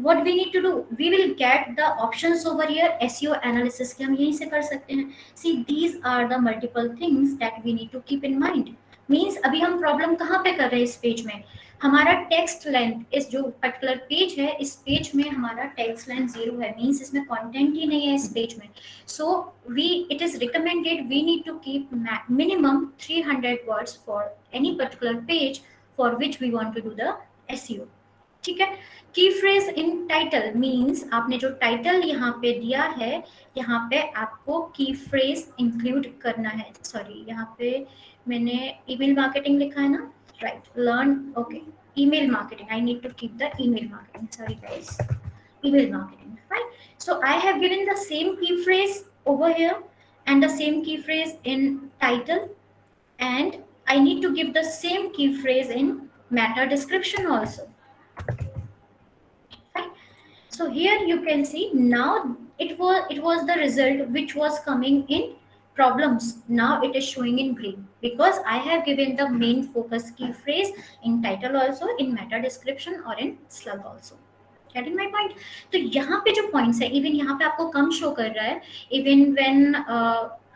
what we need to do, we will get the options over here, SEO analysis के हम यहीं से कर सकते हैं। See these are the multiple things that we need to keep in mind, means अभी हम प्रॉब्लम कहाँ पे कर रहे हैं, इस पेज में हमारा टेक्स्ट लेंथ, इस जो पर्टिकुलर पेज है इस पेज में हमारा टेक्स्ट लेंथ 0 है, मींस इसमें कंटेंट ही नहीं है इस पेज में। So we it is recommended we need to keep minimum 300 words for any particular page for which we want to do the SEO, ठीक है। की फ्रेज इन टाइटल मींस आपने जो टाइटल यहाँ पे दिया है यहाँ पे आपको की फ्रेज इंक्लूड करना है, सॉरी यहाँ पे मैंने ईमेल मार्केटिंग लिखा है ना, right, learn, okay, email marketing, I need to keep the email marketing, sorry guys, email marketing, fine। So I have given the same key phrase over here and the same key phrase in title, and I need to give the same key phrase in meta description also, fine। So here you can see now it was the result which was coming in problems, now it is showing in green because I have given the main focus key phrase in title also, in meta description और in slug also. Getting my point? तो यहाँ पे जो points है, even यहाँ पे आपको कम show कर रहा है, even when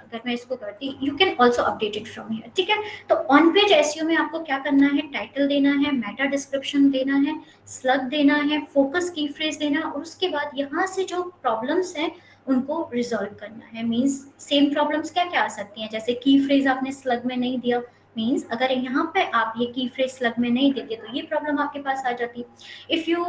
अगर मैं इसको करती, you can also update it from here. ठीक है? तो on page SEO में आपको क्या करना है, टाइटल देना है, मेटा डिस्क्रिप्शन देना है, स्लग देना है, फोकस की फ्रेज देना, और उसके बाद यहाँ से जो प्रॉब्लम्स हैं उनको रिजॉल्व करना है. मींस सेम प्रॉब्लम्स क्या क्या आ सकती हैं, जैसे की फ्रेज आपने स्लग में नहीं दिया, मींस अगर यहाँ पे आप ये की फ्रेज स्लग में नहीं देते तो ये प्रॉब्लम आपके पास आ जाती. If you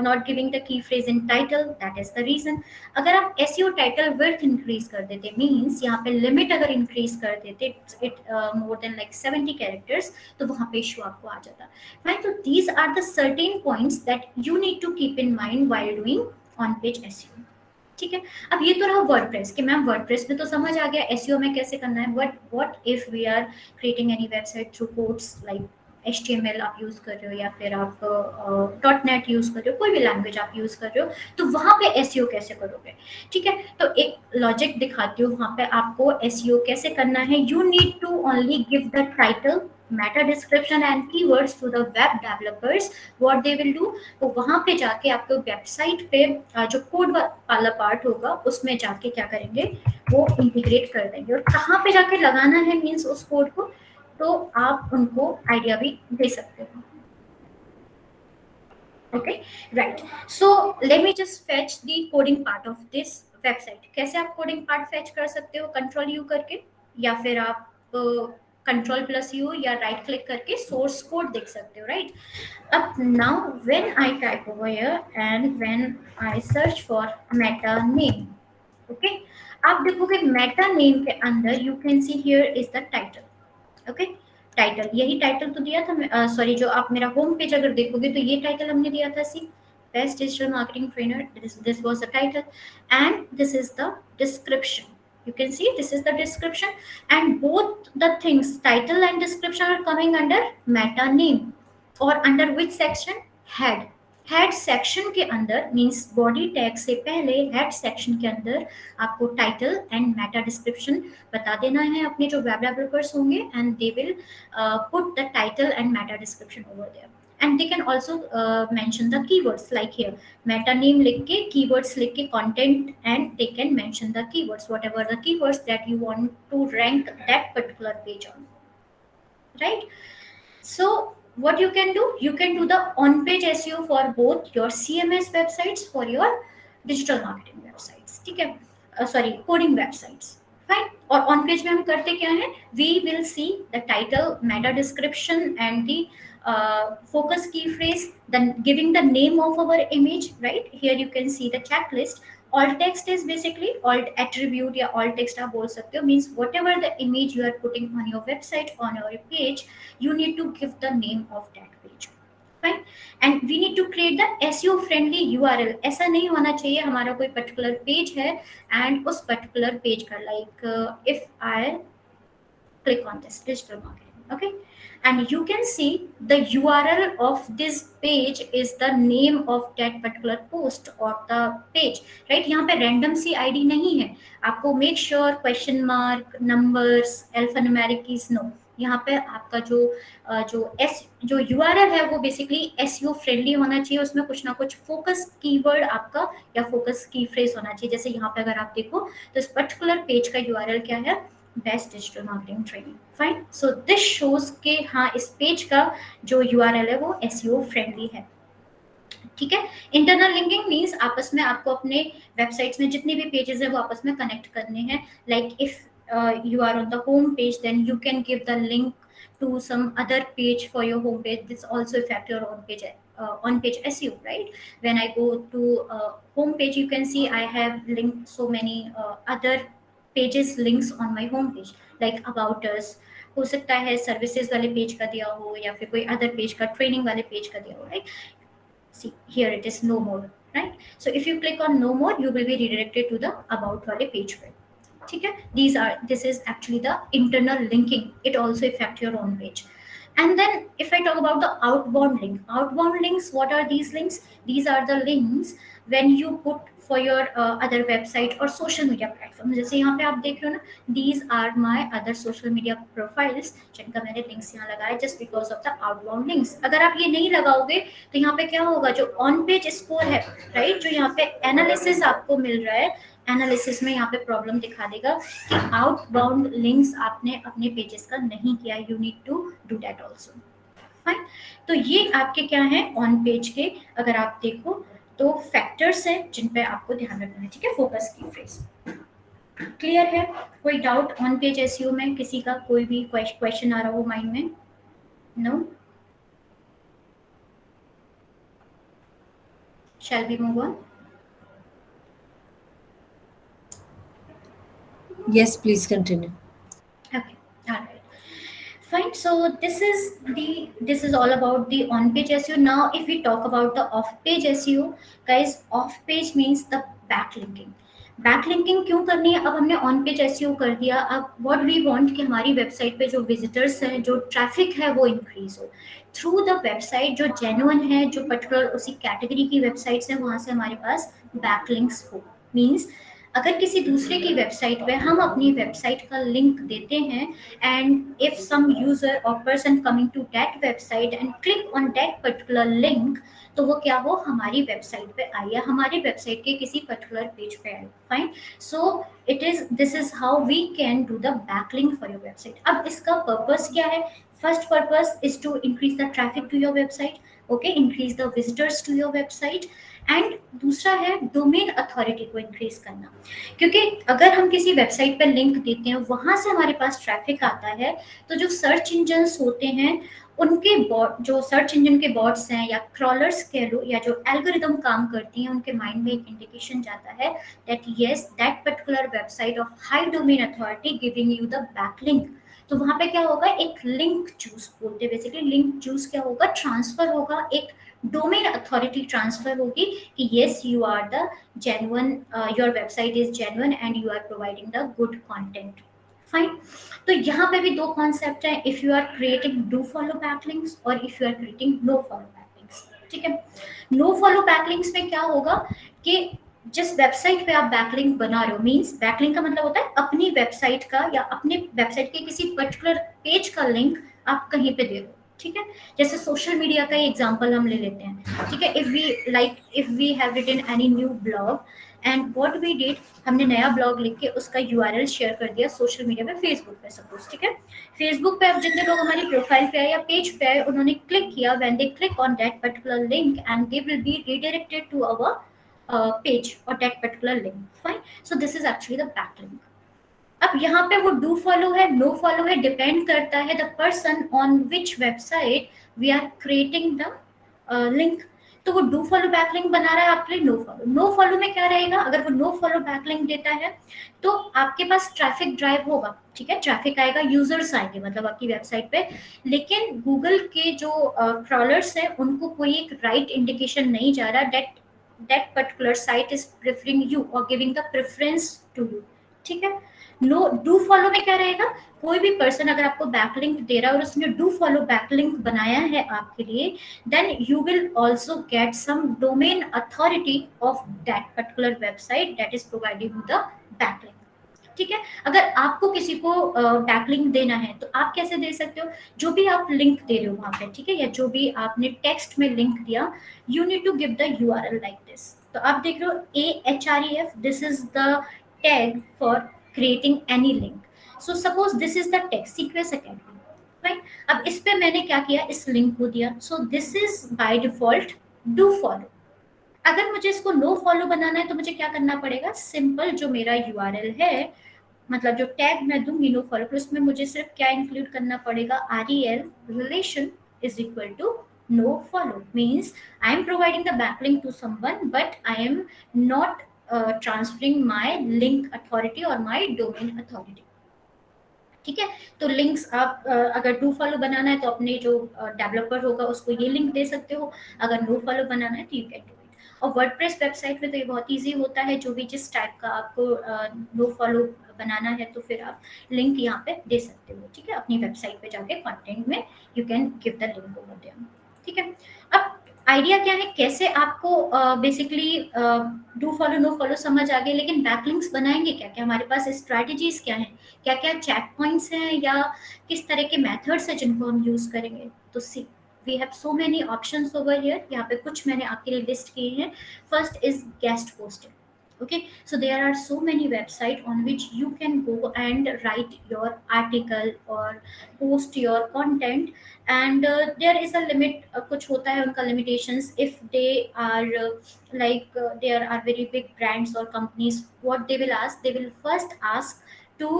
not giving the key phrase in title, that is the reason. अगर आप एसईओ टाइटल विड्थ इंक्रीज कर देते, मींस यहाँ पे लिमिट अगर इंक्रीज कर देते, it more than like 70 characters, तो वहां पे इशू आपको आ जाता. राइट? तो these are the certain points that you need to keep in mind while doing on page SEO. ठीक है? अब ये तो रहा वर्डप्रेस कि मैम वर्डप्रेस में तो समझ आ गया एसईओ में कैसे करना है, but what if we are creating any website through codes like HTML आप यूज कर रहे हो, या फिर आप .NET यूज कर रहे हो, कोई भी लैंग्वेज आप यूज कर रहे हो, तो वहां पे SEO कैसे करोगे? ठीक है? तो एक लॉजिक दिखाती हूँ वहां पे आपको SEO कैसे करना है. You need to only give the title, meta description and keywords to the web developers. What they will do, तो वहां पे जाके आपको वेबसाइट पे जो कोड वाला पार्ट होगा उसमें जाके क्या करेंगे, वो इंटीग्रेट कर देंगे. और कहाँ पे जाके लगाना है मींस उस कोड को, तो आप उनको आइडिया भी दे सकते हो. Okay, right. So let me just fetch the coding part of this website. कैसे आप coding part fetch कर सकते हो, Control U करके, या फिर आप Control plus U या right click करके source code देख सकते हो, right? Up now when I type over here and when I search for meta name, okay, आप देखोगे meta name के अंदर you can see here is the title. Okay, title, यही title तो दिया था. सॉरी, जो आप मेरा होम पेज अगर देखोगे तो ये टाइटल हमने दिया था, see best digital marketing trainer. This was the title and this is the description. You can see this is the description, and both the things, title and description, are coming under meta name. और under which section? Head. Head section के अंदर means body tag से पहले head section के अंदर आपको title and meta description बता देना है अपने जो वेब डेवलपर्स होंगे, and they will put the title and meta description over there. And they can also mention the keywords like here meta name लिख के, कीवर्ड्स लिख के, content, and they can mention the keywords, whatever the keywords that you want to rank that particular page on. Right? So what you can do, you can do the on page SEO for both your CMS websites, for your digital marketing websites. ठीक है? Sorry, coding websites. Fine. और on page में हम करते क्या है, we will see the title, meta description and the focus key phrase, then giving the name of our image. Right here you can see the checklist. Alt text is basically alt attribute या alt text आप बोल सकते हो, means whatever the image you are putting on your website, on your page, you need to give the name of that page. Fine. And we need to create the SEO friendly URL. ऐसा नहीं होना चाहिए हमारा कोई particular page है and उस particular page का like if I click on this digital marketing, okay, and you can see the URL of this page is the name of that particular post or the page. Right? यहाँ पे random सी ID नहीं है, आपको make sure question mark, numbers, alphanumeric keys, no. यहाँ पे आपका जो URL है वो बेसिकली SEO फ्रेंडली होना चाहिए, उसमें कुछ ना कुछ फोकस कीवर्ड आपका या फोकस की फ्रेज होना चाहिए. जैसे यहाँ पे अगर आप देखो तो इस पर्टिकुलर पेज का URL क्या है, best digital marketing training. Fine. So this shows के हाँ इस पेज का जो URL है वो SEO फ्रेंडली है. ठीक है? इंटरनल लिंकिंग मींस आपस में आपको अपने वेबसाइट्स में जितने भी पेजेस हैं वो आपस में कनेक्ट करने हैं. Like if you are on the home page, then you can give the link to some other page for your home page. This also affect your on page SEO, right? When I go to home page, you can see I have linked so many other pages links on my home page, like about us. हो सकता है services वाले page का दिया हो या फिर कोई अदर पेज का, ट्रेनिंग वाले पेज का दिया हो. Right? See here it is no more, right? So if you click on no more, you will be redirected to the about वाले पेज पे. ठीक है? This is actually the internal linking. It also affect your own page. And then if I talk about the outbound links, what are these links? These are the links when you put for your other website or social media platform. जैसे यहाँ पे आप देख रहे हो ना, these are my other social media profiles जिनका मैंने लिंक्स यहाँ लगाया just because of the outbound links. अगर आप ये नहीं लगाओगे तो यहाँ पे क्या होगा, जो ऑन पेज स्कोर है, राइट, जो यहाँ पे एनालिसिस आपको मिल रहा है, एनालिसिस में यहाँ पे प्रॉब्लम दिखा देगा कि आउटबाउंड लिंक्स आपने अपने पेजेस का नहीं किया. You need to do that also. Fine. तो ये आपके क्या है ऑन पेज के, अगर आप देखो तो फैक्टर्स हैं जिन पे आपको ध्यान रखना है. ठीक है, फोकस की फ्रेज. क्लियर है? कोई डाउट ऑन पेज एसईओ में किसी का, कोई भी क्वेश्चन आ रहा हो माइंड में? No? Shall we move on? Yes, please continue. Okay, all right. Fine. So this is all about the on-page SEO. Now, if we talk about the off-page SEO, guys, off-page means the backlinking. Backlinking क्यों करनी है? अब हमने on page SEO कर दिया, अब what we want कि हमारी वेबसाइट पे जो विजिटर्स हैं, जो ट्रैफिक है, वो इंक्रीज हो थ्रू द वेबसाइट, जो जेन्युइन है, जो पर्टिकुलर उसी कैटेगरी की वेबसाइट्स हैं, वहां से हमारे पास बैकलिंक्स हो. मीन्स अगर किसी दूसरे की वेबसाइट पे हम अपनी वेबसाइट का लिंक देते हैं, and if some user or person coming to that website and click on that particular link, तो वो क्या हो, हमारी वेबसाइट पे आए या हमारी वेबसाइट के किसी पर्टिकुलर पेज पे आए. Fine. So this is how we can do the backlink for your website. अब इसका पर्पस क्या है? First purpose is to increase the traffic to your website. Okay, increase the visitors to your website. And दूसरा है domain authority को increase करना, क्योंकि अगर हम किसी वेबसाइट पर लिंक देते हैं, वहां से हमारे पास ट्रैफिक आता है, तो जो सर्च इंजन्स होते हैं उनके बॉट, जो सर्च इंजन के बॉट्स हैं या क्रॉलर्स कह लो, या जो एल्गोरिदम काम करती हैं, उनके माइंड में एक इंडिकेशन जाता है that yes that particular website of high domain authority giving you the backlink. तो वहां पे क्या होगा, एक लिंक जूस बोलते हैं बेसिकली. लिंक जूस क्या होगा, ट्रांसफर होगा, एक डोमेन अथॉरिटी ट्रांसफर होगी कि yes you are the genuine, your website is genuine and you are providing the good content. फाइन. तो यहाँ पे भी दो कॉन्सेप्ट है, if you are creating do follow backlinks और if you are creating no follow backlinks. ठीक है, नो फॉलो बैकलिंक्स में क्या होगा कि जिस वेबसाइट पे आप बैकलिंक बना रहे हो, मींस बैकलिंक का मतलब होता है अपनी वेबसाइट का या अपने वेबसाइट के किसी पर्टिकुलर पेज का लिंक आप कहीं पे दे रहे हो. ठीक है, जैसे सोशल मीडिया का एग्जांपल हम ले लेते हैं. ठीक है, if we have written any new blog and what we did, हमने नया ब्लॉग लिख के उसका यूआरएल शेयर कर दिया सोशल मीडिया पे, फेसबुक पे सपोज. ठीक है, फेसबुक पे अब जितने लोग हमारी प्रोफाइल पे आए या पेज पे आए, उन्होंने क्लिक किया, when they click on that particular link and they will be redirected to our page और that particular link. Fine. So this is actually the backlink. अब यहाँ पे वो डू फॉलो है, नो फॉलो है, डिपेंड करता है the person on which website we are creating the link. तो वो डू फॉलो बैकलिंक बना रहा है आपके लिए नो फॉलो. नो फॉलो में क्या रहेगा, अगर वो नो फॉलो बैकलिंक देता है तो आपके पास ट्रैफिक ड्राइव होगा. ठीक है, ट्रैफिक आएगा, यूजर्स आएंगे मतलब आपकी वेबसाइट पे, लेकिन गूगल के जो क्रॉलर्स हैं उनको कोई एक राइट इंडिकेशन नहीं जा रहा that particular site is preferring you और giving the preference to you. ठीक है, नो डू फॉलो में क्या रहेगा, कोई भी पर्सन अगर आपको बैकलिंक दे रहा है और उसने डू फॉलो बैकलिंक बनाया है आपके लिए, then you will also get some domain authority of that particular website that is providing the backlink. ठीक है, अगर आपको किसी को बैकलिंक देना है तो आप कैसे दे सकते हो, जो भी आप लिंक दे रहे हो वहां पे, ठीक है, या जो भी आपने टेक्स्ट में लिंक दिया, you need to give the URL like this. तो आप देख रहे हो AHREF, दिस इज द tag for creating any link. So suppose this is the tag CQS Academy, right? अब इस पे मैंने क्या किया, इस लिंक को दिया. So this is by default do follow. अगर मुझे इसको नो फॉलो बनाना है तो मुझे क्या करना पड़ेगा, सिंपल जो मेरा यूआरएल है, मतलब जो टैग मैं दूंगी नो फॉलो, पर उसमें मुझे सिर्फ क्या इंक्लूड करना पड़ेगा, REL relation is equal to no follow. Means I am providing the backlink to someone but I am not transferring my link authority or my domain authority. ठीक है, तो लिंक्स आप अगर डू फॉलो बनाना है तो अपने जो डेवलपर होगा उसको ये लिंक दे सकते हो, अगर नो फॉलो बनाना है तो यू कैन डू इट. और वर्डप्रेस वेबसाइट में तो ये बहुत इजी होता है, जो भी जिस टाइप का आपको नो फॉलो बनाना है तो फिर आप लिंक यहाँ पे दे सकते हो. ठीक है, अपनी वेबसाइट पे जाके कंटेंट में you can give the link over there. ठीक है, अब आइडिया क्या है, कैसे आपको basically do follow no follow समझ आ गई, लेकिन बैकलिंक्स बनाएंगे क्या क्या, हमारे पास स्ट्रैटेजीज क्या है, क्या क्या चेक पॉइंट्स हैं या किस तरह के मेथड्स हैं जिनको हम यूज करेंगे। तो see we have so many options over here, यहाँ पे कुछ मैंने आपके लिए लिस्ट किए हैं। First is guest posting. Okay, so there are so many websites on which you can go and write your article or post your content, and there is a limit, कुछ होता है उनका limitations, if they are there are very big brands or companies, what they will ask, they will first ask to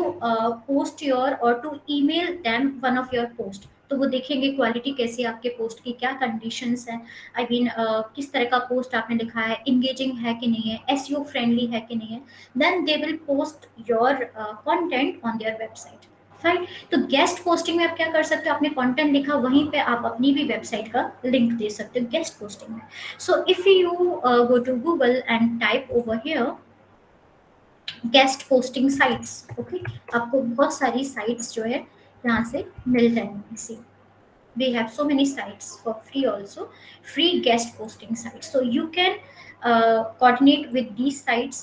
post your or to email them one of your post। तो वो देखेंगे quality कैसी है आपके post की, क्या conditions है, I mean किस तरह का पोस्ट आपने लिखा है, इंगेजिंग है कि नहीं है, एसईओ फ्रेंडली है कि नहीं है, then they will post your content on their website. Fine. तो गेस्ट पोस्टिंग में आप क्या कर सकते हो, आपने कंटेंट लिखा, वहीं पे आप अपनी भी वेबसाइट का लिंक दे सकते हो गेस्ट पोस्टिंग में। So if you go to Google and type over here guest posting sites, okay, आपको बहुत सारी साइट्स जो है यहाँ से मिल जाएंगी। सी we have so many sites for free also, free guest posting sites, so you can coordinate with these sites।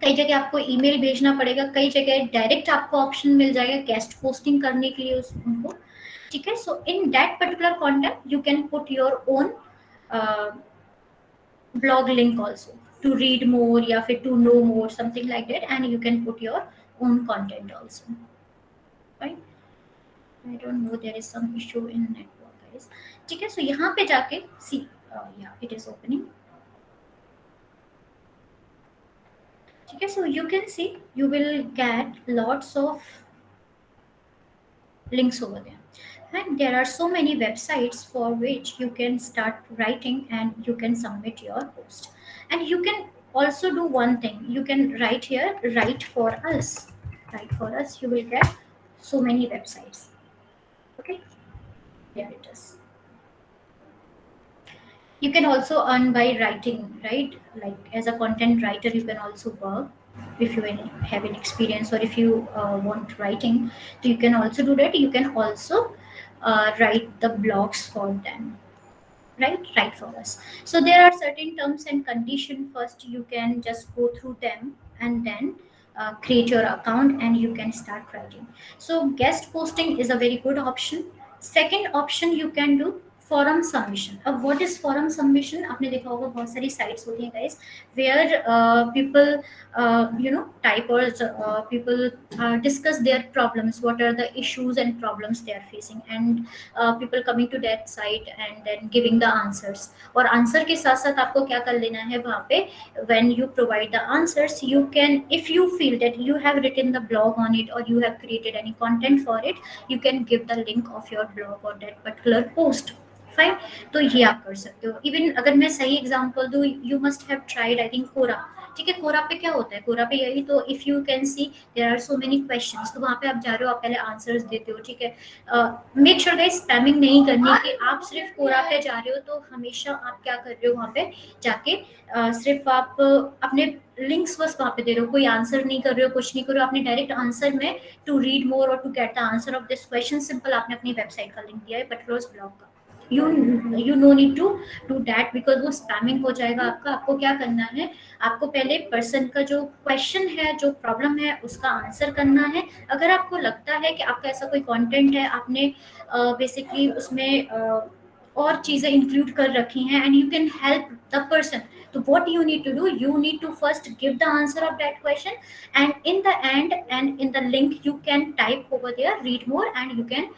कई जगह आपको ईमेल भेजना पड़ेगा, कई जगह डायरेक्ट आपको ऑप्शन मिल जाएगा गेस्ट पोस्टिंग करने के लिए उनको, ठीक है। So in that particular content you can put your own blog link also to read more या फिर to know more something like that, and you can put your own content also, right? I don't know, there is some issue in network guys, ठीक है। सो यहाँ पे जाके see yeah it is opening, ठीक है। सो you can see you will get lots of links over there, and there are so many websites for which you can start writing and you can submit your post, and you can also do one thing, you can write here write for us, write for us, you will get so many websites, okay, there it is। You can also earn by writing, right? Like as a content writer you can also work if you have an experience, or if you want writing, so you can also do that, you can also write the blogs for them, right for us। So there are certain terms and condition, first you can just go through them and then create your account and you can start writing। So guest posting is a very good option। Second option you can do forum submission। अब what is forum submission, आपने देखा होगा बहुत सारी sites होती हैं guys where people type or people discuss their problems, what are the issues and problems they are facing, and people coming to that site and then giving the answers। और answer के साथ साथ आपको क्या कर लेना है वहाँ पे, when you provide the answers you can, if you feel that you have written the blog on it or you have created any content for it, you can give the link of your blog or that particular post, fine. तो ये आप कर सकते हो। Even अगर मैं सही example दूं, you must have tried I think Quora, ठीक है। कोरा पे क्या होता है, कोरा पे यही, तो if you can see there are so many questions, तो वहाँ पे आप जा रहे हो, आप पहले आंसर्स देते हो, ठीक है। मेक श्योर गाइस स्पैमिंग नहीं करनी कि आप सिर्फ कोरा पे जा रहे हो, तो हमेशा आप क्या कर रहे हो वहाँ पे जाके सिर्फ आप अपने लिंक्स बस वहाँ पे दे रहे हो, कोई आंसर नहीं कर रहे हो, कुछ नहीं कर रहे हो, आपने डायरेक्ट आंसर में टू रीड मोर और to get the answer of this question, simple आपने अपनी वेबसाइट का लिंक दिया है पर्टिकुलर ब्लॉग का। you no need to do that because वो स्पैमिंग हो जाएगा आपका। आपको क्या करना है, आपको पहले पर्सन का जो क्वेश्चन है, जो प्रॉब्लम है, उसका आंसर करना है। अगर आपको लगता है कि आपका ऐसा कोई कंटेंट है, आपने बेसिकली उसमें और चीजें इंक्लूड कर रखी हैं and you can help the person, so what you need to do, you need to first give the answer of that question, and in the end and in the link you can type over there read more and you can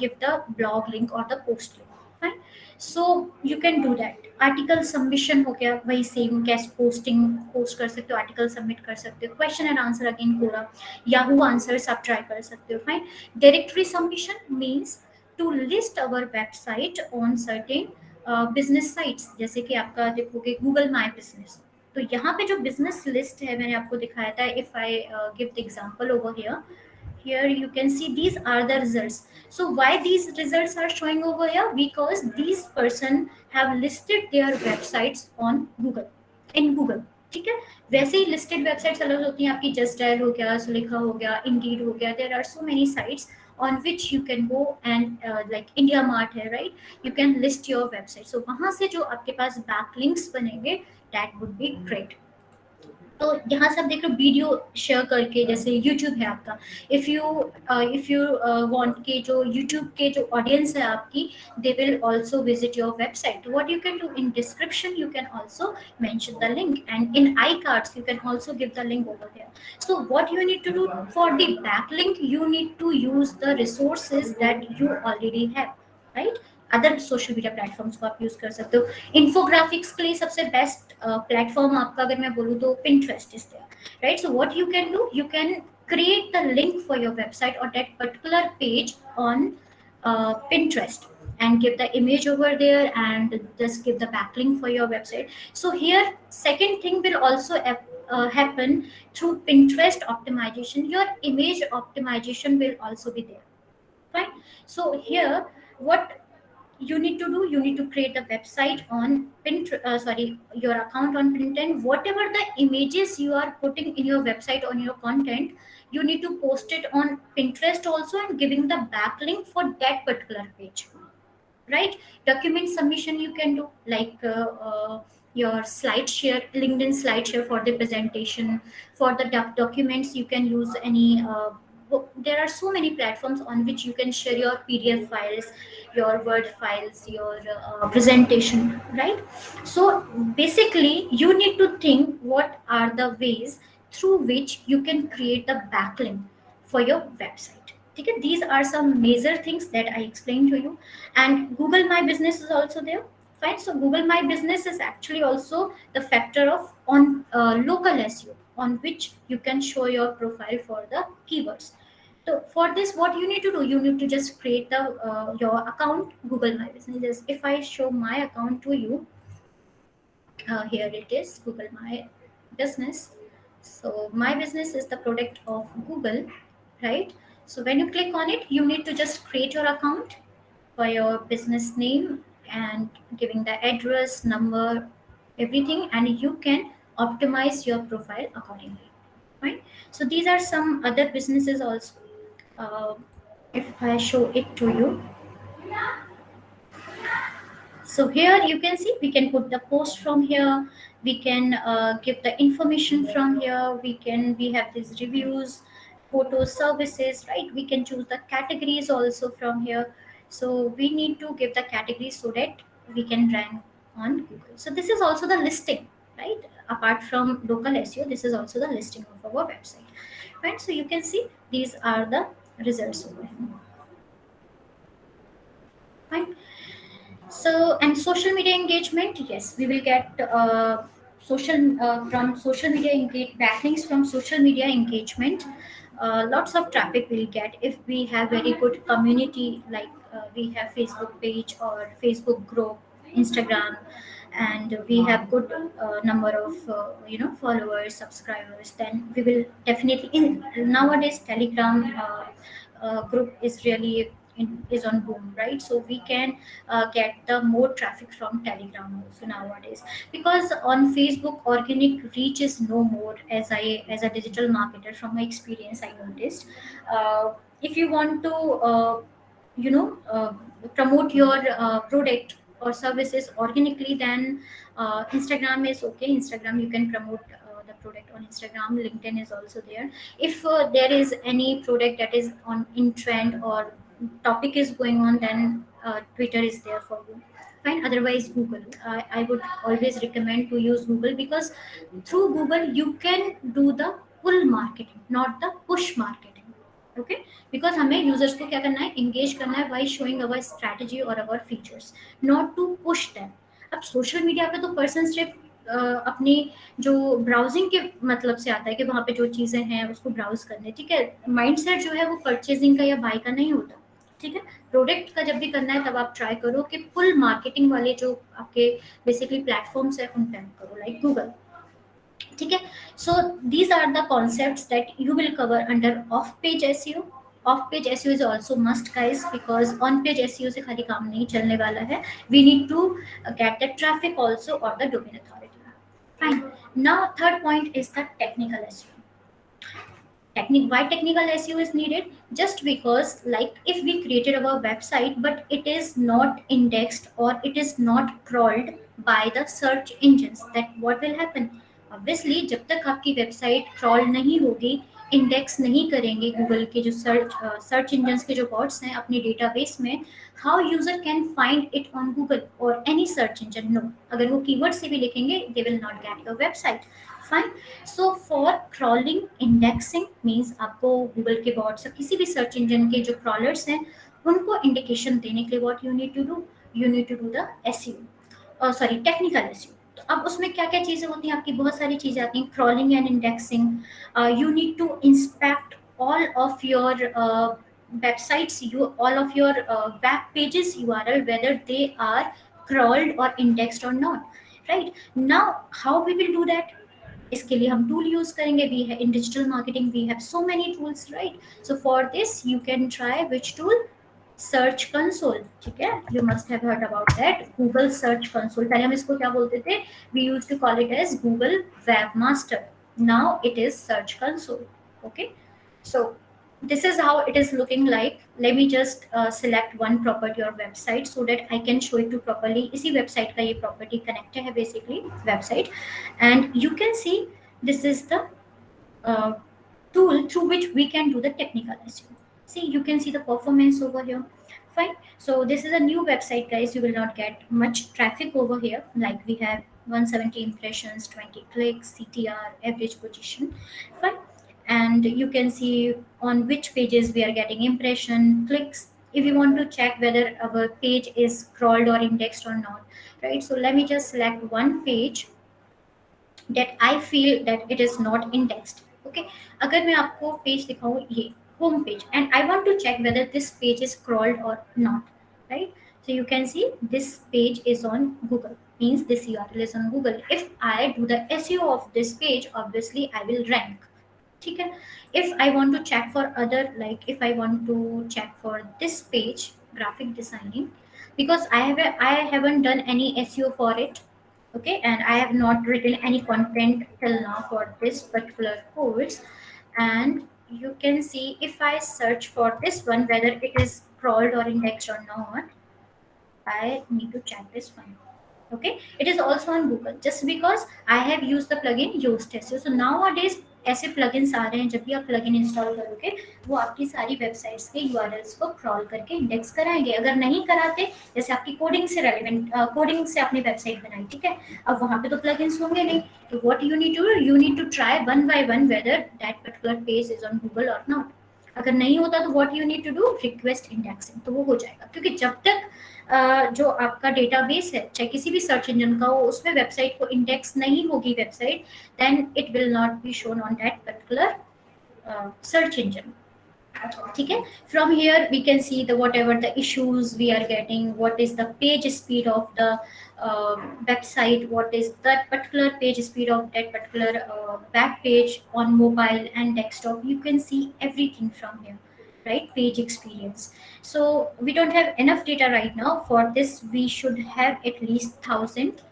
give the blog link or the post link, fine। So you can do that। Article submission हो गया, वही same guest posting post कर सकते हो, article submit कर सकते हो, question and answer again Quora, Yahoo answers आप ट्राई कर सकते हो, fine. Directory submission means to list our website on certain business sites, जैसे कि आपका देखोगे गूगल माई बिजनेस, तो यहाँ पे जो बिजनेस लिस्ट है मैंने आपको दिखाया था, if I give the example over here, here you can see these are the results। So why these results are showing over here, because these person have listed their websites on Google, in Google, ठीक है। वैसे ही listed websites अलग होती हैं आपकी, just dial हो गया, सुलेखा हो गया, इंडीड हो गया, there are so many sites on which you can go and like India Mart है, right, you can list your website, so वहां से जो आपके पास backlinks बनेंगे that would be great। तो यहाँ से आप देख लो वीडियो शेयर करके, जैसे यूट्यूब है आपका, इफ यू वांट के जो यूट्यूब के जो ऑडियंस है आपकी, they will also visit your website, what you can do in description you can also mention the link, and in iCards you can also give the link over there। So what you need to do for the backlink, you need to use the resources that you already have, right। Other social media platforms को आप use कर सकते हो। Infographics के लिए सबसे best platform आपका अगर मैं बोलूँ तो Pinterest is there, right। So what you can do, you can create the link for your website or that particular page on Pinterest and give the image over there and just give the backlink for your website। So here second thing will also happen through Pinterest optimization, your image optimization will also be there, fine। So here what you need to do, you need to create the website on your account on Pinterest, whatever the images you are putting in your website on your content, you need to post it on Pinterest also and giving the backlink for that particular page, right। Document submission you can do, like your slide share, LinkedIn slide share for the presentation, for the documents you can use any there are so many platforms on which you can share your PDF files, your Word files, your presentation, right। So basically you need to think what are the ways through which you can create the backlink for your website, okay। These are some major things that I explained to you। And Google My Business is also there, fine। So Google My Business is actually also the factor of on local SEO on which you can show your profile for the keywords। So for this what you need to do, you need to just create the your account Google My Business। Just if I show my account to you, here it is, Google My Business। So My Business is the product of Google, right। So when you click on it, you need to just create your account for your business name and giving the address, number, everything, and you can optimize your profile accordingly, right। So these are some other businesses also. If I show it to you, so here you can see we can put the post from here, we can give the information from here, we have these reviews, photos, services, right, we can choose the categories also from here। So we need to give the categories so that we can rank on Google। So this is also the listing, right, apart from local SEO, this is also the listing of our website, right। So you can see these are the results over here, right। So, and social media engagement, yes, we will get from social media backlinks from social media engagement. Lots of traffic we'll get if we have very good community, like we have Facebook page or Facebook group, Instagram, and we have good number of followers, subscribers. Then we will definitely in nowadays Telegram group is really is on boom, right। So we can get the more traffic from Telegram also nowadays, because on Facebook organic reach is no more, as a digital marketer from my experience I noticed. If you want to you know uh, promote your product or services organically, then Instagram is okay, Instagram you can promote the product on Instagram, LinkedIn is also there। If there is any product that is on in trend or topic is going on, then Twitter is there for you, fine। Otherwise Google, I would always recommend to use Google, because through Google you can do the pull marketing, not the push marketing, okay। Because हमें users को क्या करना है, engage करना है by showing our strategy or our features, not to push them। अब social media पे तो पर्सन सिर्फ अपनी जो ब्राउजिंग के मतलब से आता है कि वहाँ पे जो चीज़ें हैं उसको ब्राउज करने, ठीक है। माइंडसेट जो है वो परचेजिंग का या बाय का नहीं होता, ठीक है। प्रोडक्ट का जब भी करना है तब आप ट्राई करो कि पुल मार्केटिंग वाले जो आपके बेसिकली प्लेटफॉर्म्स है उन पे करो, लाइक गूगल, ठीक है। So these are the concepts that you will cover under off page SEO. Off page SEO is also must guys, because on page SEO से खाली काम नहीं चलने वाला है, we need to get the traffic also और the domain authority, Fine. Now, third point is the technical SEO. Why technical SEO is needed? Just because, like, if we created our website but it is not indexed or it is not crawled by the search engines, that what will happen? Obviously, जब तक आपकी website crawl नहीं होगी, index नहीं करेंगे Google के जो search engines के जो बॉट्स हैं अपने डेटाबेस में, how user can find it on Google और एनी सर्च इंजन? नो, अगर वो कीवर्ड से भी लिखेंगे they will not get your website. Fine. So for crawling indexing means आपको गूगल के बॉट्स या किसी भी सर्च इंजन के जो क्रॉलर्स हैं उनको इंडिकेशन देने के लिए what you need to do, you need to do the SEO, sorry technical SEO. तो अब उसमें क्या क्या चीज़ें होती हैं? आपकी बहुत सारी चीज़ें आती हैं. Crawling and indexing, you need to inspect all of your websites, all of your web pages URL, whether they are crawled or indexed or not. Right now, how we will do that? इसके लिए हम tool use करेंगे. We है in digital marketing we have so many tools, right? So for this you can try which tool? Search console. ठीक है, you must have heard about that. Google search console, पहले हम इसको क्या बोलते थे? We used to call it as Google web master. Now it is search console. Okay, so this is how it is looking like. Let me just select one property or website so that I can show it to properly. इसी website का ये property connected है basically website, and you can see this is the uh, tool through which we can do the technical SEO. See, you can see the performance over here. Fine. So this is a new website, guys. You will not get much traffic over here. Like we have 170 impressions, 20 clicks, CTR, average position. Fine. And you can see on which pages we are getting impression, clicks, if you want to check whether our page is crawled or indexed or not, right? So let me just select one page that I feel that it is not indexed. Okay, अगर मैं आपको page दिखाऊं, ये home page, and I want to check whether this page is crawled or not, right? So you can see this page is on Google, means this URL is on Google. If I do the SEO of this page, obviously I will rank. ठीक है. If I want to check for other, like if I want to check for this page, graphic designing, because I haven't done any SEO for it. Okay, and I have not written any content till now for this particular course. And you can see if I search for this one whether it is crawled or indexed or not, I need to check this one. Okay, it is also on Google just because I have used the plugin Yoast SEO. So nowadays ऐसे plugins आ रहे हैं, जब भी आप plugin install करोगे वो आपकी सारी websites के URLs को crawl करके index कराएंगे. अगर नहीं कराते, जैसे आपकी coding से relevant coding से आपने website बनाई, ठीक है, अब वहाँ पे तो plugins होंगे नहीं. तो what you need to do, you need to try one by one whether that particular page is on Google or not. अगर नहीं होता तो what you need to do, request indexing, तो वो हो जाएगा. क्योंकि जब तक जो आपका डेटाबेस है चाहे किसी भी सर्च इंजन का हो, उसमें वेबसाइट को इंडेक्स नहीं होगी website, then it will not be shown on that particular search engine. ठीक है. From here we can see the whatever the issues we are getting, what is the page speed of the website, what is that particular page speed of that particular web page on mobile and desktop. You can see everything from here, right? Page experience. So we don't have enough data right now. For this we should have at least 1000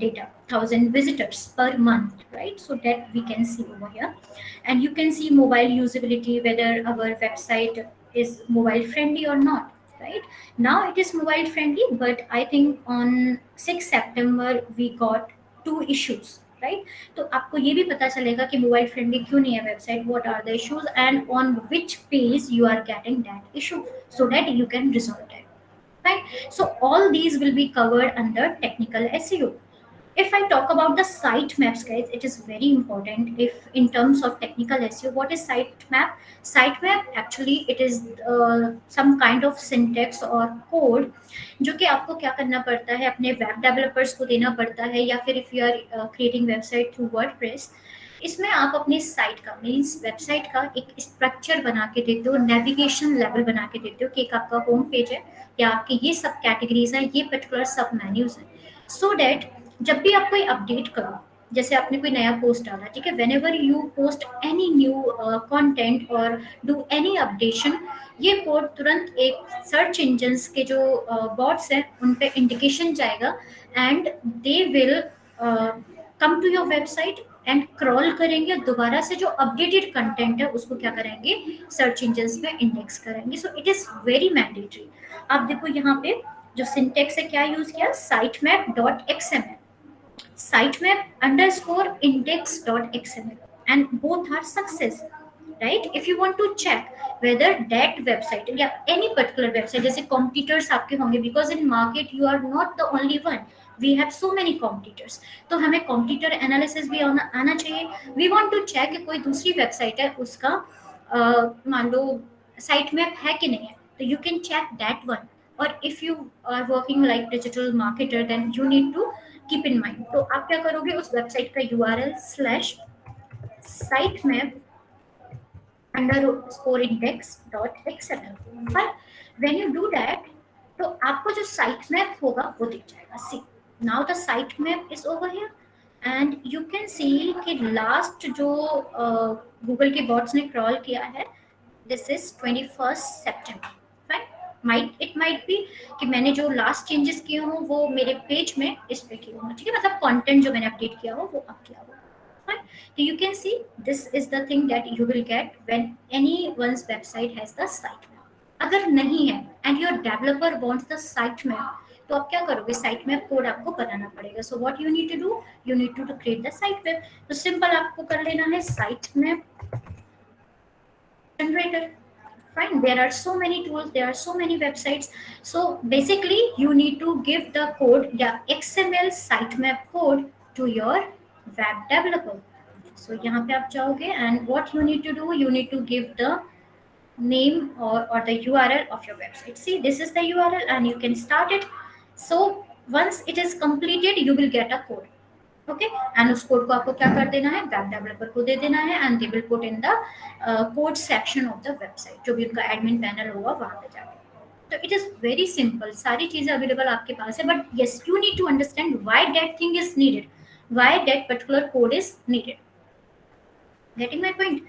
data, 1000 visitors per month, right? So that we can see over here. And you can see mobile usability, whether our website is mobile friendly or not, right? Now it is mobile friendly, but I think on 6 September we got 2 issues, right? तो आपको ये भी पता चलेगा कि mobile friendly क्यों नहीं है website, what are the issues and on which page you are getting that issue, so that you can resolve it, right? So all these will be covered under technical SEO. If I talk about the sitemaps, guys, it is very important. If in terms of technical SEO, what is sitemap? Sitemap actually it is some kind of syntax or code जो कि आपको क्या करना पड़ता है, अपने web developers को देना पड़ता है, या फिर if you are creating website through WordPress, इसमें आप अपनी साइट का मीन्स वेबसाइट का एक स्ट्रक्चर बना के देते हो, नेविगेशन लेवल बना के देते हो कि एक आपका होम पेज है या आपके ये सब कैटेगरीज हैं, ये पर्टिकुलर सब मेन्यूज हैं, सो दैट जब भी आप कोई अपडेट करो, जैसे आपने कोई नया पोस्ट डाला, ठीक है, when ever you post any new content और डू एनी अपडेशन, ये कोड तुरंत एक सर्च इंजन्स के जो बॉट्स हैं उन पे इंडिकेशन जाएगा, and they will come to your website and crawl करेंगे, दोबारा से जो updated content है उसको क्या करेंगे, search engines में index करेंगे. So it is very mandatory. आप देखो यहाँ पे जो syntax है क्या use किया, sitemap.xml, sitemap underscore index.xml, and both are success, right? If you want to check whether that website या any particular website, जैसे competitors आपके होंगे, because in market you are not the only one, we have so many competitors, तो हमें competitor analysis भी आना चाहिए. We want to check कि कोई दूसरी website है उसका मान लो site map है कि नहीं है, तो you can check that one. Or if you are working like digital marketer, then you need to keep in mind, तो आप क्या करोगे, उस website का URL slash sitemap underscore index.xml. But when you do that, तो आपको जो site map होगा वो दिख जाएगा. See, now the site map is over here, and you can see कि last जो Google के bots ने crawl किया है, this is 21st September. Fine. It might be कि मैंने जो last changes किए हों वो मेरे पेज में इस पे किए हों, ठीक है, मतलब content जो मैंने अपडेट किया हो वो अब किया हो. Fine. So you can see this is the thing that you will get when anyone's website has the sitemap. अगर नहीं है and your developer wants the sitemap, तो आप क्या करोगे, sitemap कोड आपको बनाना पड़ेगा. So what you need to do, you need to create the sitemap. तो simple आपको कर लेना है sitemap generator. Fine, there are so many tools, there are so many websites. So basically you need to give the code, the XML sitemap code to your web developer. So यहाँ पे आप जाओगे and what you need to do, you need to give the name or the URL of your website. See, this is the URL and you can start it. So once it is completed, you will get a code. Okay, and उस code को आपको क्या कर देना है, web developer को दे देना है, and they will put in the code section of the website, जो भी उनका एडमिन पैनल होगा वहां पे जाके. तो इट इज वेरी सिंपल, सारी चीजें अवेलेबल आपके पास है, but yes you need to understand why that thing is needed, why that particular code is needed. Getting my point?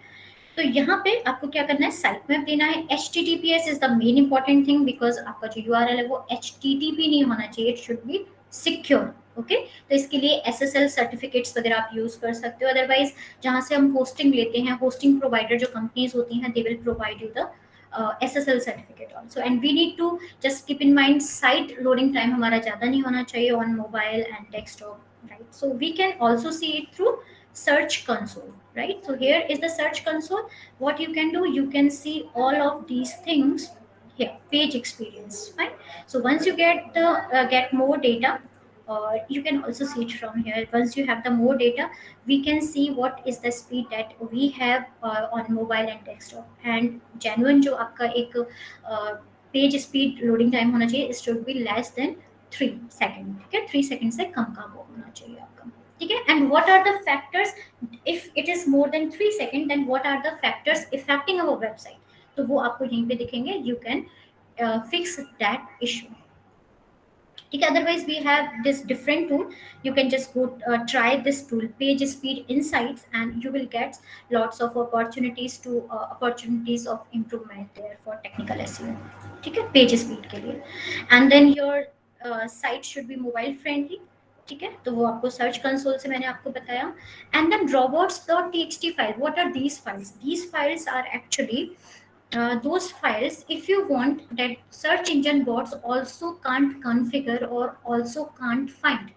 तो यहाँ पे आपको क्या करना है, साइट मैप देना है. HTTPS is the main important thing, because आपका जो URL है वो HTTP नहीं होना चाहिए, it should be secure. Okay, तो इसके लिए SSL सर्टिफिकेट्स वगैरह आप यूज कर सकते हो. अदरवाइज जहाँ से हम होस्टिंग लेते हैं, होस्टिंग प्रोवाइडर जो कंपनीज होती हैं, they will provide you the SSL certificate also. And we need to just keep in mind, site loading time हमारा ज़्यादा नहीं होना चाहिए on mobile and desktop, right? So we can also see it through search console, right? So here is the search console. What you can do, you can see all of these things here. Page experience, fine. So once you get more data, or you can also see it from here. Once you have the more data, we can see what is the speed that we have on mobile and desktop. And genuine जो आपका एक page speed loading time होना चाहिए, it should be less than 3 seconds. ठीक है, 3 seconds से कम का वो होना चाहिए आपका, ठीक है. And what are the factors, if it is more than 3 second, then what are the factors affecting our website, तो वो आपको यहीं पे दिखेंगे. You can fix that issue, ठीक है. Otherwise we have this different tool, you can just go try this tool, page speed insights, and you will get lots of opportunities of improvement there for technical SEO, ठीक है, page speed के लिए. And then your site should be mobile friendly, ठीक है, तो वो आपको search console से मैंने आपको बताया. And then robots.txt file, what are these files? These files are actually those files if you want that search engine bots also can't configure or also can't find.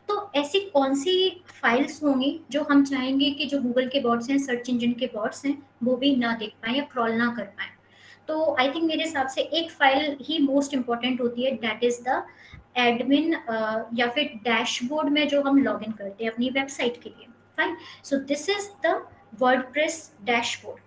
तो ऐसी कौन सी फाइल्स होंगी जो हम चाहेंगे कि जो गूगल के बॉट्स हैं, सर्च इंजन के बॉट्स हैं, वो भी ना देख पाए या क्रॉल ना कर पाए? तो आई थिंक मेरे हिसाब से एक फाइल ही मोस्ट इंपॉर्टेंट होती है, दैट इज द एडमिन या फिर डैशबोर्ड में जो हम लॉग इन करते हैं अपनी वेबसाइट के लिए. Fine, so this is the WordPress dashboard.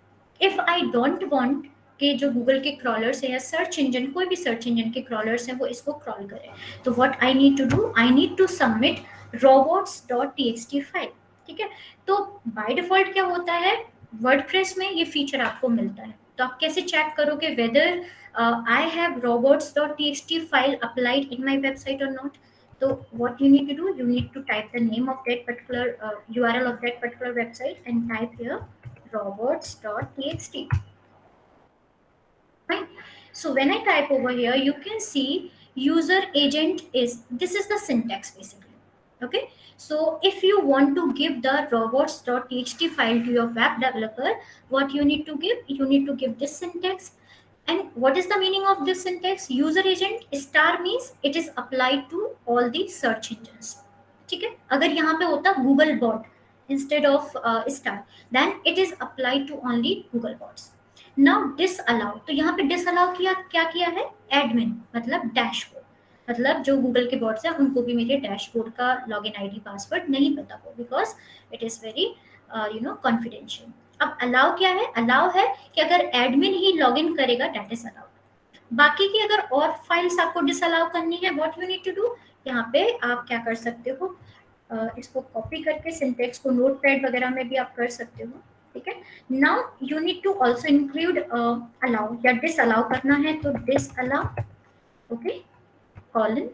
If I don't want कि जो गूगल के क्रॉलर्स है या सर्च इंजन, कोई भी सर्च इंजन के क्रॉलर्स हैं, वो इसको क्रॉल करें, तो what I need to do, I need to submit robots.txt file, ठीक है. तो बाय डिफॉल्ट क्या होता है, वर्डप्रेस में ये फीचर आपको मिलता है. तो आप कैसे चेक करोगे whether I have robots.txt file applied in my website और नॉट? तो what you need to do, you need to type the name of that particular URL of that particular website and type here robots.txt. Fine. So when I type over here, you can see user agent is, this is the syntax basically. Okay, so if you want to give the robots.txt file to your web developer, what you need to give? You need to give this syntax. And what is the meaning of this syntax? User agent star means it is applied to all the search engines. ठीक है, अगर यहाँ पे होता Google bot instead of star, then it is applied to only Google bots. Now disallow, तो यहाँ पे disallow किया क्या किया है? Admin मतलब डैशबोर्ड, मतलब जो गूगल के बॉट्स हैं उनको भी मेरे डैशबोर्ड का लॉगिन आईडी पासवर्ड नहीं पता हो, because it is very confidential. अब अलाउ क्या है? अलाउ है कि अगर एडमिन ही लॉगिन करेगा दैट इज अलाउ. बाकी की अगर और फाइल्स आपको डिसअलाउ करनी है, what you need to do, यहाँ पे आप क्या कर सकते हो, इसको कॉपी करके सिंटेक्स को नोटपैड वगैरह में भी आप कर सकते हो. ठीक है, now you need to also include allow या डिसअलाउ करना है तो disallow, okay, colon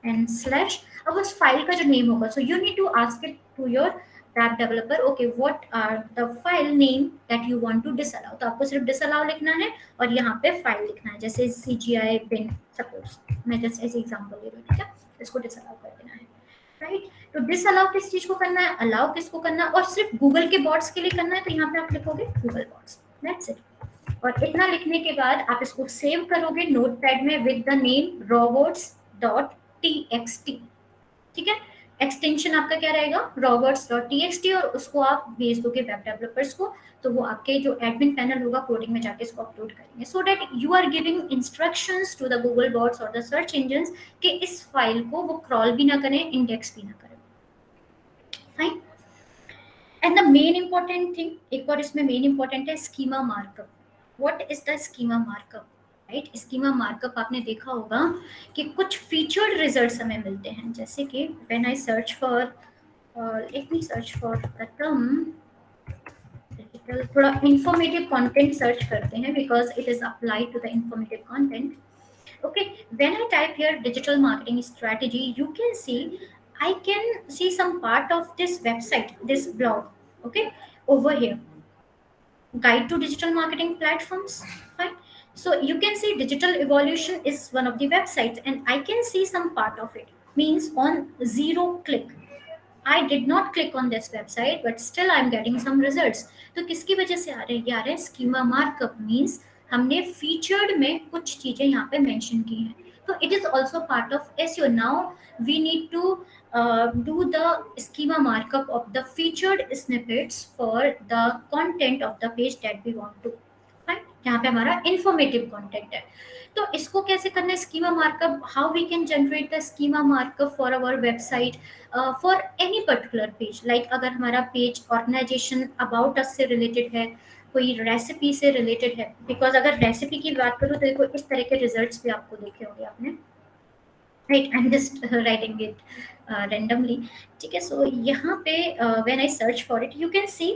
and slash. अब उस फाइल का जो नेम होगा, so you need to ask it to your web developer, okay, what are the file name that you want to disallow. तो आपको सिर्फ disallow लिखना है और यहाँ पे फाइल लिखना है, जैसे CGI bin suppose, मैं जस्ट ऐसे एग्जांपल दे रही हूँ. ठीक है, इसको disallow कर देना है, राइट. तो disallow किस चीज को करना है, allow किसको करना है, और सिर्फ गूगल के बॉट्स के लिए करना है, तो यहाँ पे आप लिखोगे गूगल बॉट्स, दैट्स इट. और इतना लिखने के बाद आप इसको सेव करोगे नोटपैड में विद द नेम robots.txt. ठीक है, एक्सटेंशन आपका क्या रहेगा, robots.txt, और उसको आप भेज दोगे वेब डेवलपर्स को, तो वो आपके जो एडमिन पैनल होगा कोडिंग में जाके इसको अपलोड करेंगे, so that you are giving instructions to the Google bots और द सर्च इंजन्स कि इस फाइल को वो क्रॉल भी ना करें, इंडेक्स भी ना करें. Fine. And the main important thing, एक और इसमें मेन इंपॉर्टेंट है schema markup. What is the schema markup, right. Schema markup आपने देखा होगा कि कुछ फीचर्ड रिजल्ट्स हमें मिलते हैं, जैसे कि when I search for, let me search for the term digital, थोड़ा इंफॉर्मेटिव कंटेंट सर्च करते हैं because it is applied to the informative content. Okay, when I type here digital marketing strategy, you can see, I can see some part of this website, this blog, okay, over here, guide to digital marketing platforms. Fine. So you can see digital evolution is one of the websites and I can see some part of it, means on zero click I did not click on this website but still I'm getting some results. तो किसकी वजह से आ रहे हैं? ये आ रहे हैं स्कीमा मार्कअप, मींस हमने फीचर्ड में कुछ चीजें यहाँ पे मेंशन की हैं, तो it is also part of SEO. Now we need to do the schema markup of the featured snippets for the content of the page that we want to. Fine. यहाँ पे हमारा informative content है, तो इसको कैसे करना है schema markup, how we can generate the schema markup for our website for any particular page. Like अगर हमारा पेज ऑर्गेनाइजेशन अबाउट अस से रिलेटेड है, कोई रेसिपी से रिलेटेड है, बिकॉज अगर रेसिपी की बात करूँ तो देखो इस तरह के रिजल्ट्स भी आपको देखे होंगे आपने, right. I am just writing it randomly. ठीक है, सो यहाँ पे when I search for it you can सी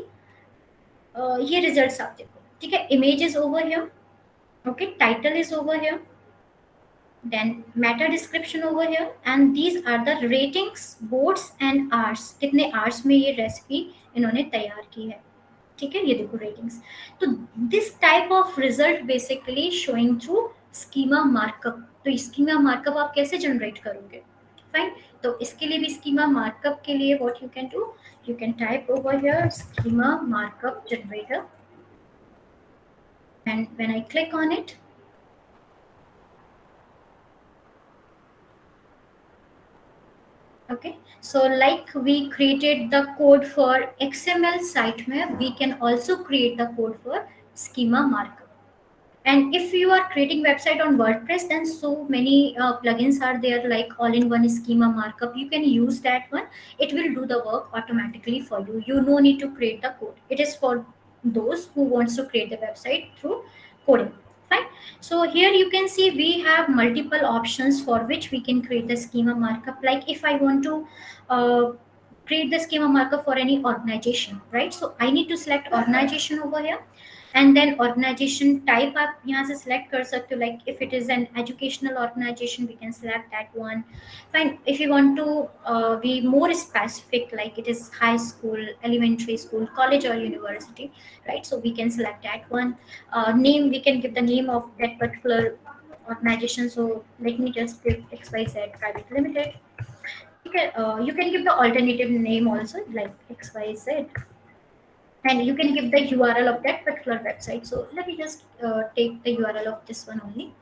ये रिजल्ट्स आप देखो. ठीक है, image is over here, okay, title is over here, then meta description over here, and these are the ratings, votes and hours, कितने hours में ये recipe इन्होंने तैयार की है. ठीक है, ये देखो रेटिंग्स. तो this type of result basically showing through schema markup. तो स्कीमा मार्कअप आप कैसे जनरेट करोगे? फाइन. तो इसके लिए भी स्कीमा मार्कअप के लिए what you can do, you can type over here schema markup generator, and when I click on it, okay, so like we created the code for XML site mein, we can also create the code for schema markup. And if you are creating website on WordPress, then so many plugins are there like all-in-one schema markup. You can use that one. It will do the work automatically for you. You no need to create the code. It is for those who wants to create the website through coding. Fine. So here you can see we have multiple options for which we can create the schema markup. Like if I want to create the schema markup for any organization, right? So I need to select organization over here. And then organization type आप यहाँ से select कर सकते हो, like if it is an educational organization we can select that one. Fine. If you want to be more specific, like it is high school, elementary school, college or university, right? So we can select that one. Name, we can give the name of that particular organization. So let me just give XYZ Private Limited. You can give the alternative name also, like XYZ, and you can give the URL of that particular website. So let me just take the URL of this one only.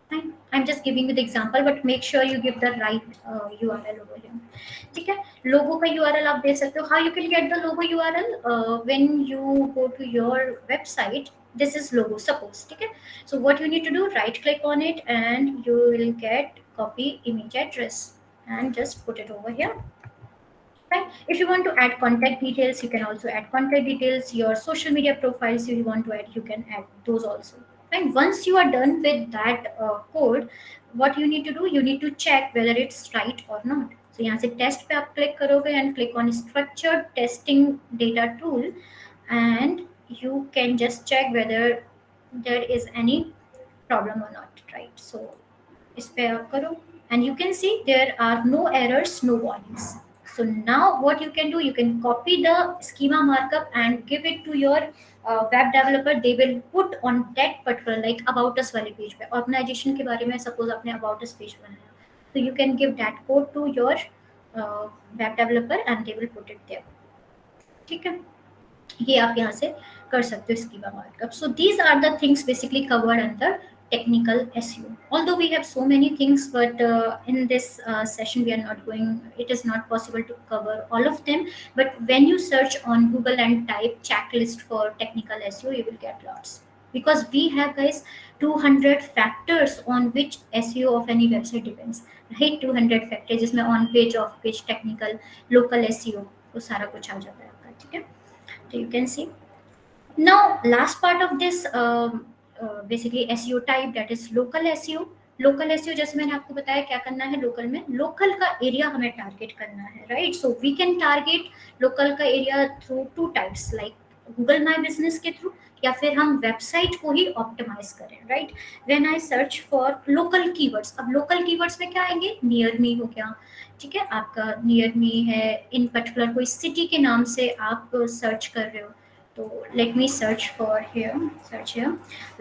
Fine. I'm just giving you the example, but make sure you give the right URL over here. ठीक है, logo का URL आप दे सकते हो. How you can get the logo URL? When you go to your website, this is logo. Suppose, ठीक है. So what you need to do? Right click on it, and you will get copy image address, and just put it over here. Right. If you want to add contact details, you can also add contact details. Your social media profiles, if you want to add, you can add those also. And once you are done with that code, what you need to do, you need to check whether it's right or not. So यहाँ से test पे आप click करोगे and click on structured testing data tool, and you can just check whether there is any problem or not, right? So इस पे आप करो, and you can see there are no errors, no warnings. So now what you can do, you can copy the schema markup and give it to your web developer. They will put on that particular, like about us वाले page पे organization के बारे में suppose आपने about us page बनाया, so you can give that code to your web developer and they will put it there. ठीक है, ये आप यहाँ से कर सकते हो schema markup. So these are the things basically covered under technical SEO. Although we have so many things, but in this session we are not going, it is not possible to cover all of them. But when you search on Google and type checklist for technical SEO, you will get lots, because we have, guys, 200 factors on which SEO of any website depends, right? 200 factors जिसमें on page, off page, technical, local SEO, वो सारा कुछ आ जाता है आपका. ठीक है, so you can see. Now last part of this basically SEO type, that is local SEO. Local SEO जैसे मैंने आपको बताया क्या करना है, लोकल में लोकल का एरिया हमें टारगेट करना है, right? So we can target local का area through two types, like Google माई बिजनेस के थ्रू, या फिर हम वेबसाइट को ही ऑप्टिमाइज करें, right? When I search for local keywords, अब लोकल कीवर्ड्स में क्या आएंगे? नियर मी हो गया, ठीक है, आपका नियर मी है, इन पर्टिकुलर कोई सिटी के नाम से आप सर्च कर रहे हो, तो let me search for here, search here,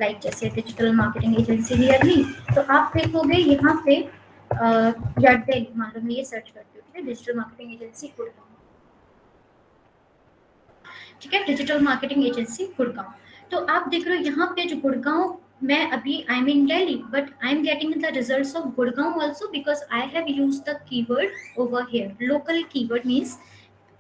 like जैसे digital marketing agency near me, तो आप देखोगे यहाँ पे या दिल्ली, मान लो मैं ये सर्च करती हूँ, ठीक है, डिजिटल मार्केटिंग एजेंसी गुड़गांव, ठीक है, डिजिटल मार्केटिंग एजेंसी गुड़गांव, तो आप देख रहे हो यहाँ पे जो गुड़गांव, मैं अभी I am in Delhi, but I am getting the results of Gurgaon also because I have used the keyword over here. Local keyword means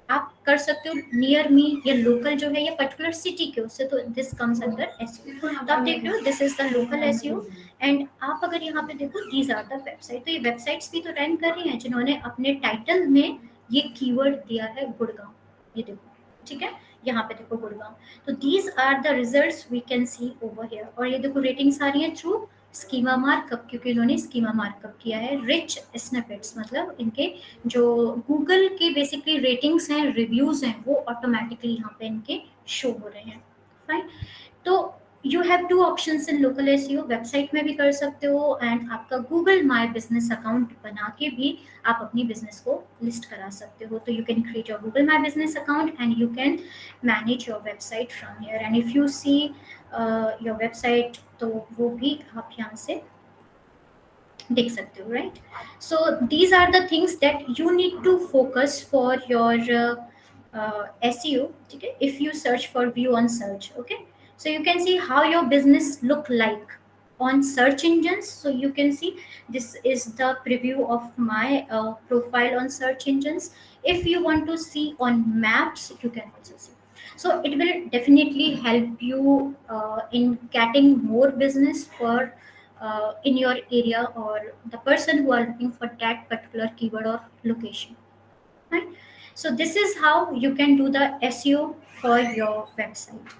आप कर सकते हो नियर मी या लोकल जो है या पर्टिकुलर सिटी के उससे, तो दिस कम्स अंडर एसईओ. तो आप देख रहे हो this is the local SEO. And आप अगर यहाँ पे देखो दीज आर द वेबसाइट, तो ये वेबसाइट्स भी तो रैंक कर रही हैं जिन्होंने अपने टाइटल में ये कीवर्ड दिया है गुड़गांव, ये देखो, ठीक है, यहाँ पे देखो गुड़गांव. तो these are the results we can see over here. और ये देखो रेटिंग्स आ रही है थ्रू स्कीमा मार्कअप, क्योंकि इन्होंने स्कीमा मार्कअप किया है. रिच स्निपेट्स मतलब इनके जो गूगल के बेसिकली रेटिंग्स हैं, रिव्यूज हैं, वो ऑटोमेटिकली यहाँ पे इनके शो हो रहे हैं. फाइन. तो you have two options in local SEO. Website में भी कर सकते हो एंड आपका गूगल माई बिजनेस अकाउंट बना के भी आप अपनी बिजनेस को लिस्ट करा सकते हो. तो you can create your Google my Business account and you can manage your website from here. And if you see your website, तो वो भी आप यहाँ से देख सकते हो, right? So these are the things that you need to focus for your SEO. ठीक है, if you search for view on search, okay, so you can see how your business look like on search engines. So you can see this is the preview of my profile on search engines. If you want to see on maps, you can also see. So it will definitely help you in getting more business for in your area or the person who are looking for that particular keyword or location, right? So this is how you can do the SEO for your website,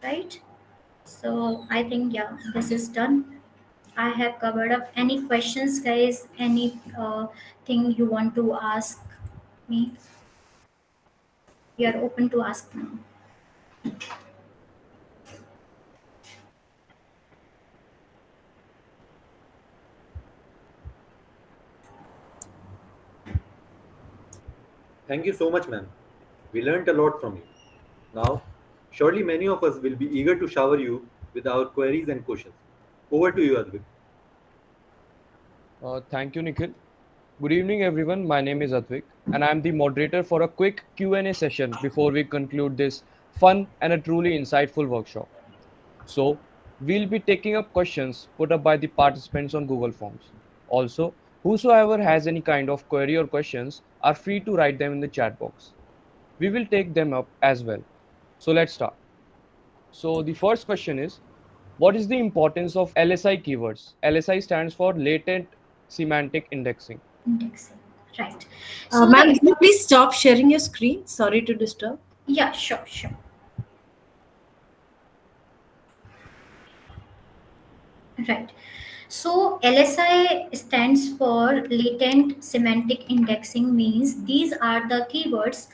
right? So I think, yeah, this is done. I have covered up. Any questions, guys? Any thing you want to ask me? We are open to ask now. Thank you so much, ma'am. We learned a lot from you. Now, surely many of us will be eager to shower you with our queries and questions. Over to you, Advik. Thank you, Nikhil. Good evening, everyone. My name is Advik, and I'm the moderator for a quick Q&A session before we conclude this fun and a truly insightful workshop. So, we'll be taking up questions put up by the participants on Google Forms. Also, whosoever has any kind of query or questions are free to write them in the chat box. We will take them up as well. So, let's start. So, the first question is, what is the importance of LSI keywords? LSI stands for latent semantic indexing. Indexing. Right. So Ma'am, the can you please stop sharing your screen? Sorry to disturb. yeah, sure, sure. Right. So LSI stands for latent semantic indexing, means these are the keywords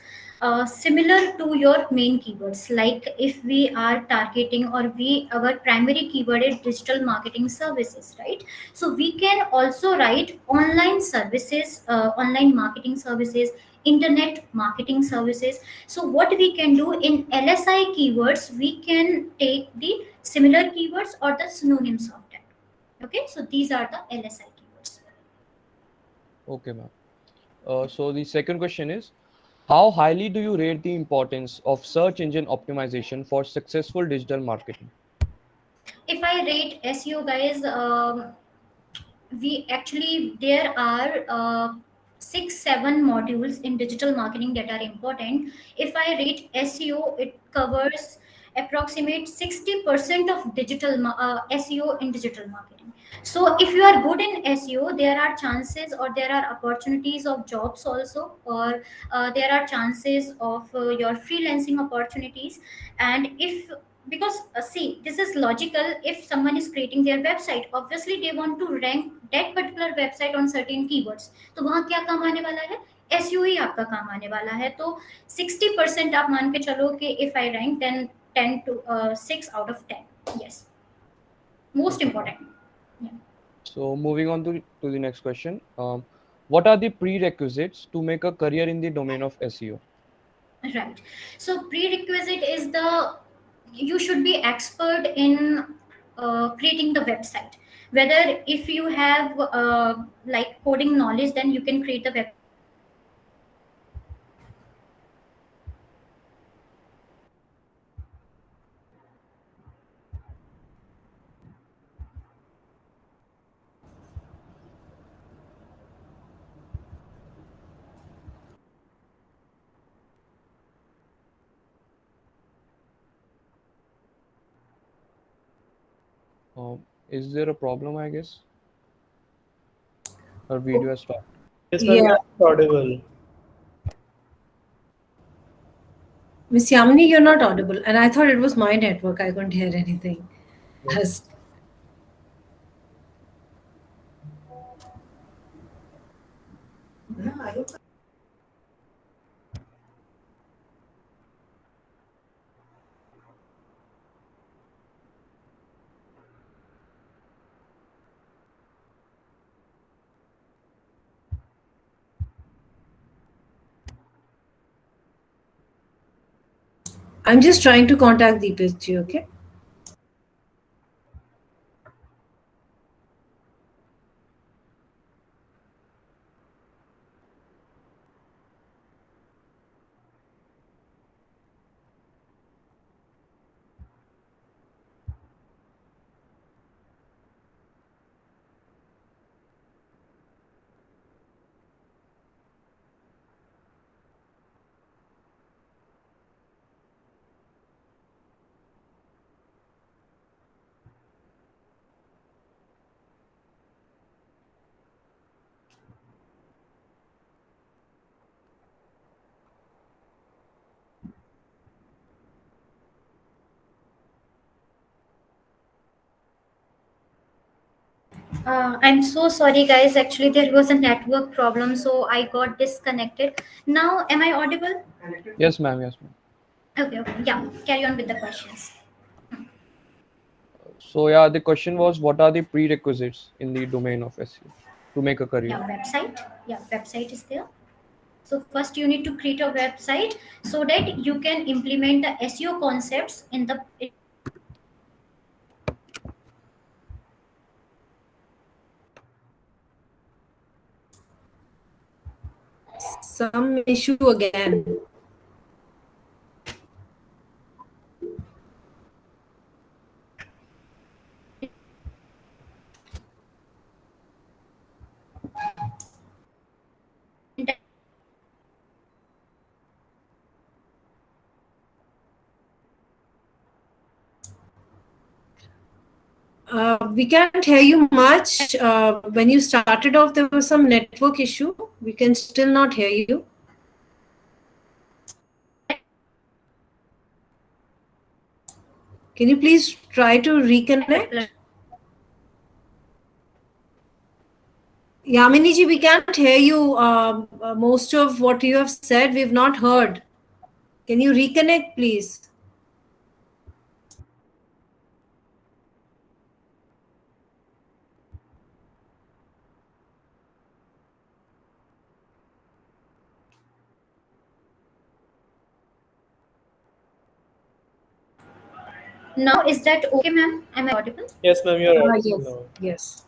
similar to your main keywords. Like if we are targeting, or we, our primary keyword is digital marketing services, right? So we can also write online services, online marketing services, internet marketing services. So what we can do in LSI keywords, we can take the similar keywords or the synonyms of that. Okay, so these are the LSI keywords. Okay, ma'am. So the second question is, how highly do you rate the importance of search engine optimization for successful digital marketing? If I rate SEO, guys, we actually, there are 6 7 modules in digital marketing that are important. If I rate SEO, it covers approximate 60% of SEO in digital marketing. So if you are good in SEO, there are chances, or there are opportunities of jobs also, or there are chances of your freelancing opportunities. And if, because see, this is logical, if someone is creating their website, obviously they want to rank that particular website on certain keywords. तो वहाँ क्या काम आने वाला है, SEO ही आपका काम आने वाला है. तो 60% आप मान के चलो कि if I rank, then 10 to 6 out of 10. Yes, most Okay. important. Yeah. So moving on to the next question. What are the prerequisites to make a career in the domain of SEO? Right. So prerequisite is the, you should be expert in creating the website. Whether if you have like coding knowledge, then you can create the website. If you have Is there a problem, I guess? Her video has stopped. Yes, ma'am, Yeah. you're audible. Miss Yamini, you're not audible. And I thought it was my network. I couldn't hear anything. Has- I'm just trying to contact Deepest, okay? I'm so sorry, guys. Actually, there was a network problem, so I got disconnected. Now, am I audible? Yes, ma'am. Yes, ma'am. Okay, okay. Yeah, carry on with the questions. So yeah, the question was, what are the prerequisites in the domain of SEO to make a career? Yeah, website. Yeah, website is there. So first you need to create a website so that you can implement the SEO concepts in the. Some issue again. We can't hear you much. When you started off, there was some network issue. We can still not hear you. Can you please try to reconnect? Yamini ji, we can't hear you. Most of what you have said, we've not heard. Can you reconnect, please? Now, is that okay, ma'am? Am I audible? Yes, ma'am, you're audible Yes. now. Yes.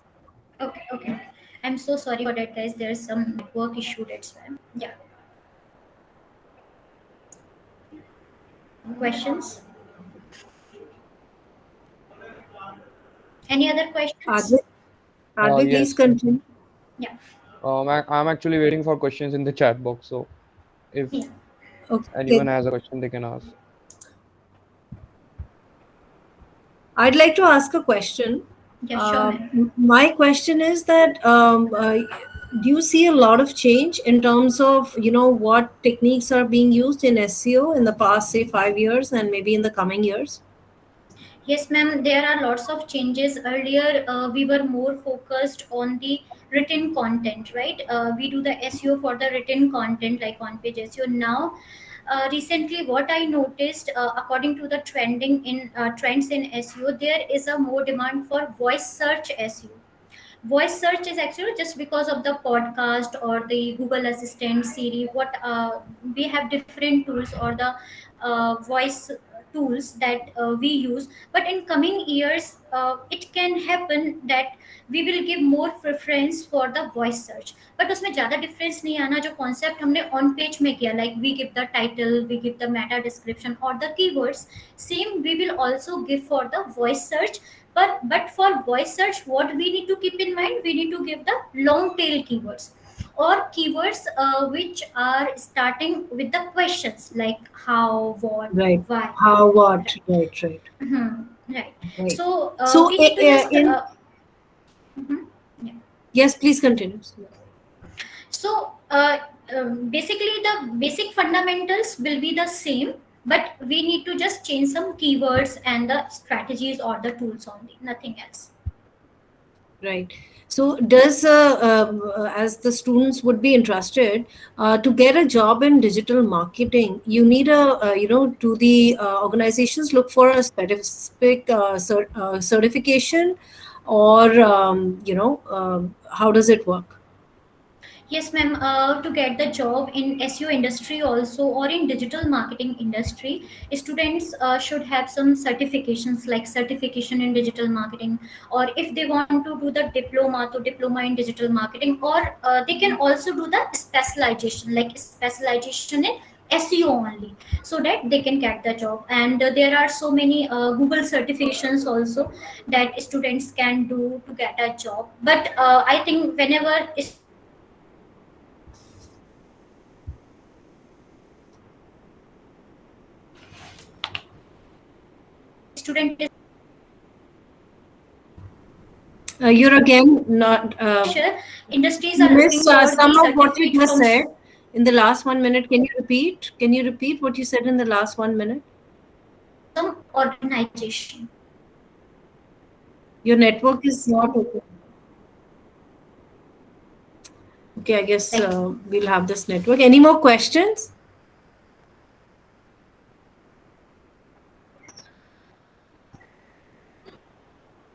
Okay, okay. I'm so sorry for that, guys. There's some network issue, that's why. Yeah. Questions? Any other questions? Adit, please Yes. continue. Yeah. I'm actually waiting for questions in the chat box. So if Yeah. anyone Okay. has a question, they can ask. I'd like to ask a question. Yeah, sure, ma'am. My question is that do you see a lot of change in terms of what techniques are being used in SEO in the past, say, 5 years and maybe in the coming years? Yes, ma'am. There are lots of changes. Earlier, we were more focused on the written content, right? We do the SEO for the written content, like on-page SEO. Now, recently, what I noticed, according to the trends in SEO, there is a more demand for voice search SEO. Voice search is actually just because of the podcast or the Google Assistant, Siri. What we have different tools or the voice tools that we use. But in coming years, it can happen that we will give more preference for the voice search. But उसमें ज़्यादा difference नहीं आना, जो concept हमने on page में किया, like we give the title, we give the meta description or the keywords, same we will also give for the voice search. But for voice search, what we need to keep in mind, we need to give the long tail keywords or keywords which are starting with the questions like how, what, Right. why. How, what? Right. Right. Right. Right. So So, we need to just mhm. Yeah. yes, please continue. So basically, the basic fundamentals will be the same, but we need to just change some keywords and the strategies or the tools only, nothing else. Right. So, does as the students would be interested to get a job in digital marketing, you need do the organizations look for a specific certification, or how does it work? Yes, ma'am. To get the job in SEO industry also or in digital marketing industry, students should have some certifications like certification in digital marketing, or if they want to do the diploma, to diploma in digital marketing, or they can also do the specialization, like specialization in SEO only, so that they can get the job. And there are so many Google certifications also that students can do to get a job. But I think whenever student is You're again not. industries You are looking missed for some the of what you certificate just from said in the last 1 minute. Can you repeat? Can you repeat what you said in the last 1 minute? some organization. Your network is not open. Okay, I guess we'll have this network. Any more questions?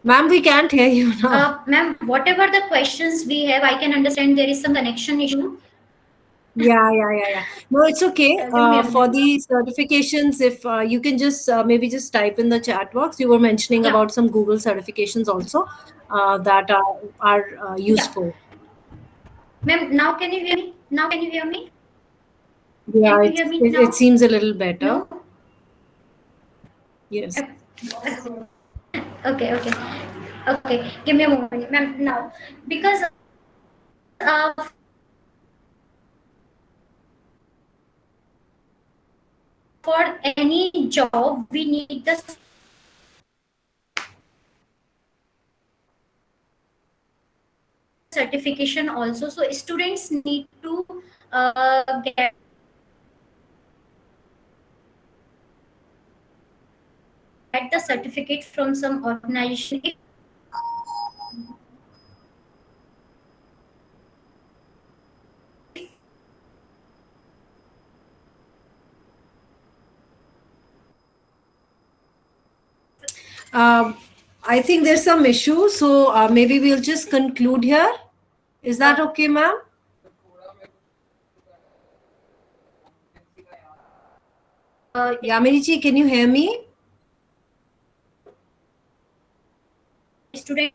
Ma'am, we can't hear you now. Ma'am, whatever the questions we have, I can understand there is some connection issue. Yeah. No, it's okay. Give me a For minute. the certifications, if you can just maybe just type in the chat box. You were mentioning Yeah. about some Google certifications also that are Yeah. useful. Ma'am, now can you hear me? Yeah, Can you hear me it now? seems a little better. Yes. Okay, okay, okay. Give me a moment, ma'am. Now, because for any job we need the certification also. So students need to get the certificate from some organization. If Um, I think there's some issue, so maybe we'll just conclude here. Is that okay, ma'am? Yamini ji, can you hear me? student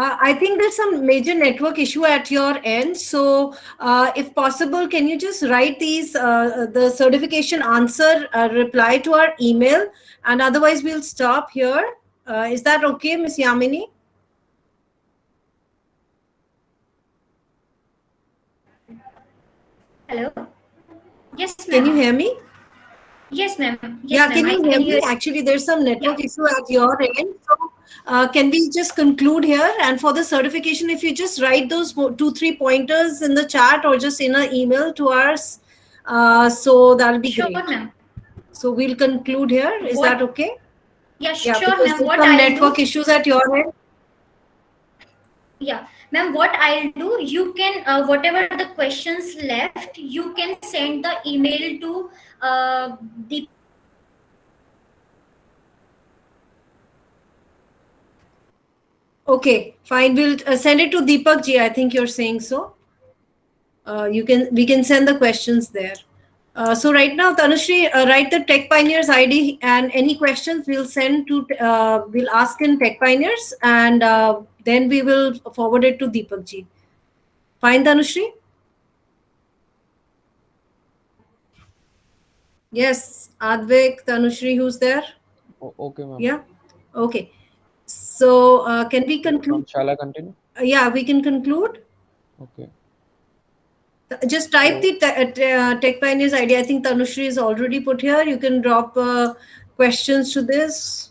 I think there's some major network issue at your end. So, if possible, can you just write the certification answer reply to our email, and otherwise we'll stop here. Is that okay, Ms. Yamini? hello, yes Can you ma'am, hear me? yes ma'am, yes Yeah, ma'am, can I you can hear hear me? you. Actually, there's some Yeah, network issue at your end. So, can we just conclude here? And for the certification, if you just write those two, three pointers in the chat or just in an email to us, so that'll be sure great. ma'am. So we'll conclude here. Is that What? okay? Yeah, Yeah, sure because ma'am. there's What some I'll network do? issues at your end. Yeah, ma'am. What I'll do? You can whatever the questions left, you can send the email to Deepak ji. Okay, fine. We'll send it to Deepak ji. I think you're saying so. We can send the questions there. So right now, Tanushree, write the Tech Pioneers ID and any questions we'll send to we'll ask in Tech Pioneers, and then we will forward it to Deepak ji. Fine, Tanushree. Yes, Advik, Tanushree, who's there? Okay, ma'am. Yeah. Okay. So can we Yes, conclude? ma'am. Shall I continue? Yeah, we can conclude. Okay. Just type So, the Tech Pioneers ID. I think Tanushree is already put here. You can drop questions to this.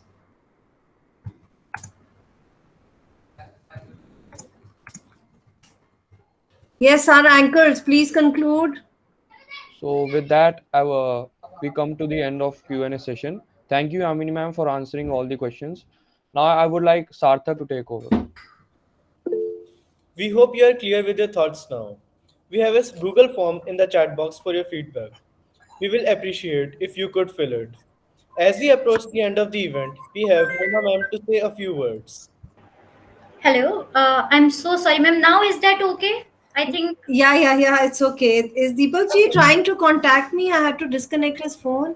Yes, our anchors, please conclude. with that, we come to the end of Q&A session. Thank you, Yamini ma'am, for answering all the questions. Now, I would like Sarthak to take over. We hope you are clear with your thoughts now. We have a Google form in the chat box for your feedback. We will appreciate if you could fill it. As we approach the end of the event, we have Mona ma'am to say a few words. Hello. I'm so sorry, ma'am. Now is that okay? I think. Yeah. It's okay. Is Deepak ji trying to contact me? I had to disconnect his phone.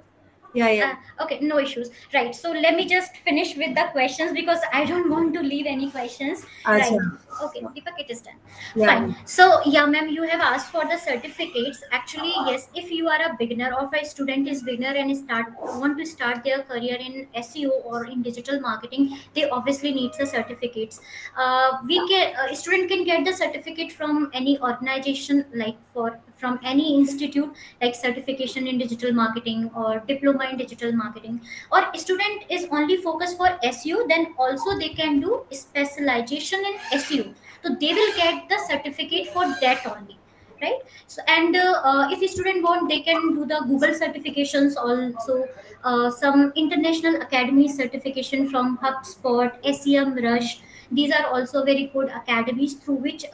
Yeah. Okay, no issues. Right. So let me just finish with the questions because I don't want to leave any questions. Acha. Right. Okay, Deepak, it is done. Yeah. Fine. So yeah, ma'am, you have asked for the certificates. Actually, yes, if you are a beginner or if a student is beginner and want to start their career in SEO or in digital marketing, they obviously need the certificates. We can a student can get the certificate from any organization, like from any institute, like certification in digital marketing or diploma in digital marketing. Or student is only focused for SEO, then also they can do specialization in SEO, so they will get the certificate for that only, right? So and if a student want, they can do the Google certifications also. Some international academy certification from HubSpot, SEM Rush, these are also very good academies through which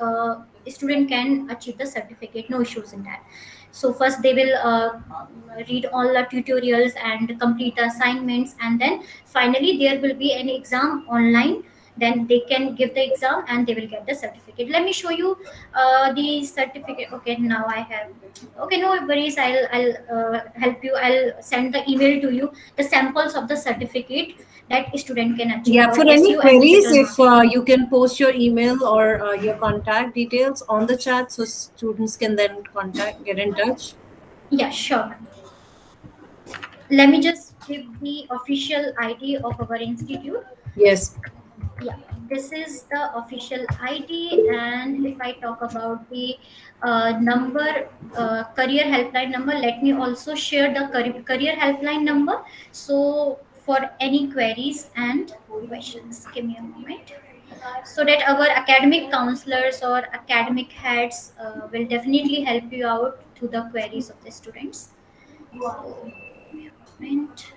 student can achieve the certificate, no issues in that. So first they will read all the tutorials and complete the assignments, and then finally there will be an exam online. then they can give the exam and they will get the certificate. Let me show you the certificate. Okay, now I have. Okay, no worries. I'll help you. I'll send the email to you, the samples of the certificate that student can achieve Yeah, for for any SEO and queries, digital if marketing. you can post your email or your contact details on the chat so students can then get in touch. Yeah, sure. Let me just give the official ID of our institute. Yes. Yeah, this is the official ID. And if I talk about the number, career helpline number, let me also share the career helpline number. So for any queries and questions, give me a moment, so that our academic counselors or academic heads will definitely help you out to the queries of the students. So, give me a moment.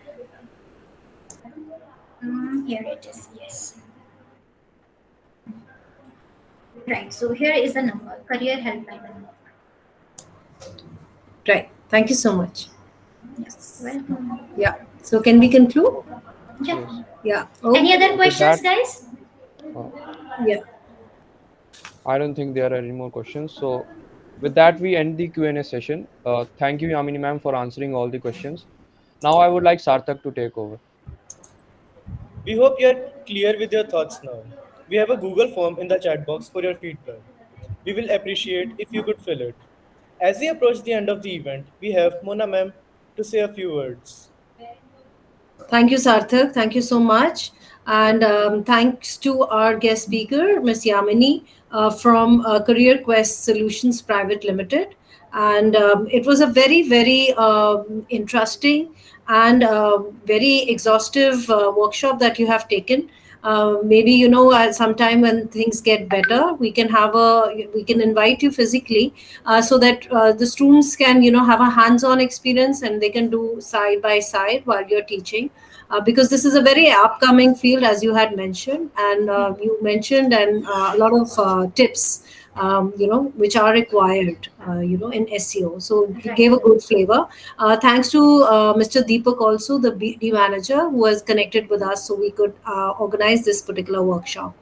Here it is. Yes. Right. So here is the number, career helpline number. Right. Thank you so much. Yeah. Welcome. Yeah. So can we conclude? Yeah. Yes. Yeah. Any Okay. other So with questions, that, guys? uh, Yeah. I don't think there are any more questions. So with that, we end the Q&A session. Thank you, Yamini ma'am, for answering all the questions. Now I would like Sarthak to take over. We hope you are clear with your thoughts now. We have a Google form in the chat box for your feedback. We will appreciate if you could fill it. As we approach the end of the event, we have Mona ma'am to say a few words. Thank you, Sarthak. Thank you so much. And thanks to our guest speaker, Ms Yamini from Career Quest Solutions Private Limited. And it was a very, very interesting and very exhaustive workshop that you have taken. Maybe sometime when things get better, we can invite you physically so that the students can have a hands-on experience and they can do side by side while you're teaching, because this is a very upcoming field, as you had mentioned, and you mentioned and a lot of tips which are required in SEO. So you Right. gave a good flavor. Thanks to Mr. Deepak, also the BD manager, who was connected with us so we could organize this particular workshop.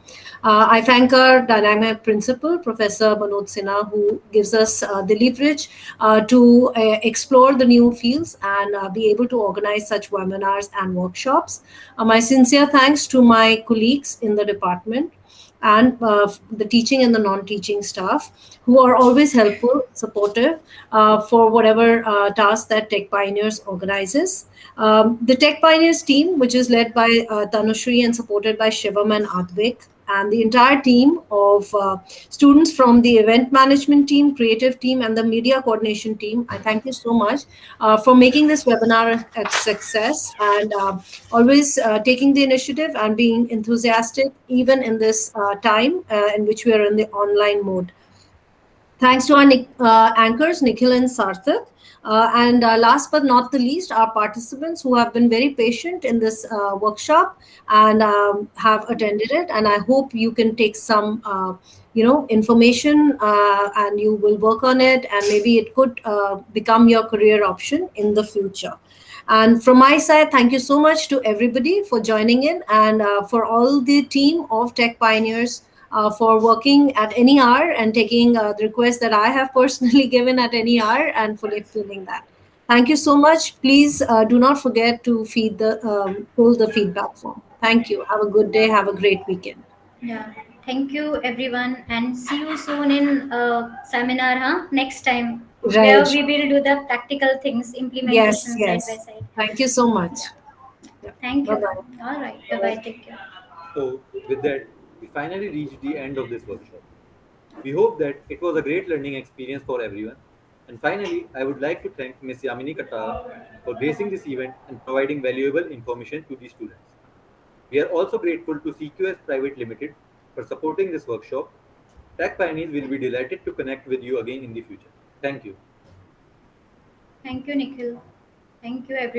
I thank our dynamic principal, Professor Manoj Sinha, who gives us the leverage to explore the new fields and be able to organize such webinars and workshops. My sincere thanks to my colleagues in the department and the teaching and the non-teaching staff, who are always helpful, supportive for whatever task that Tech Pioneers organizes. The Tech Pioneers team, which is led by Tanushri and supported by Shivam and Advik, and the entire team of students from the event management team, creative team, and the media coordination team, I thank you so much for making this webinar a success and always taking the initiative and being enthusiastic even in this time in which we are in the online mode. Thanks to our anchors, Nikhil and Sarthak. And last but not the least, our participants who have been very patient in this workshop and have attended it. And I hope you can take some, information and you will work on it. And maybe it could become your career option in the future. And from my side, thank you so much to everybody for joining in and for all the team of Tech Pioneers for working at any hour and taking the request that I have personally given at any hour and fulfilling that. Thank you so much. Please do not forget to fill the feedback form. Thank you. Have a good day. Have a great weekend. Yeah. Thank you, everyone, and see you soon in seminar, huh? Next time, where Right. we will do the practical things, Yes. implementation side by Yes. side. Thank you so much. Yeah. Yeah. Thank Bye you. bye. All right. Bye Bye. bye. Take care. So, with that, we finally reached the end of this workshop. We hope that it was a great learning experience for everyone. And finally, I would like to thank Ms. Yamini Katara for gracing this event and providing valuable information to the students. We are also grateful to CQS Private Limited for supporting this workshop. Tech Pioneers will be delighted to connect with you again in the future. Thank you. Thank you, Nikhil. Thank you, everyone.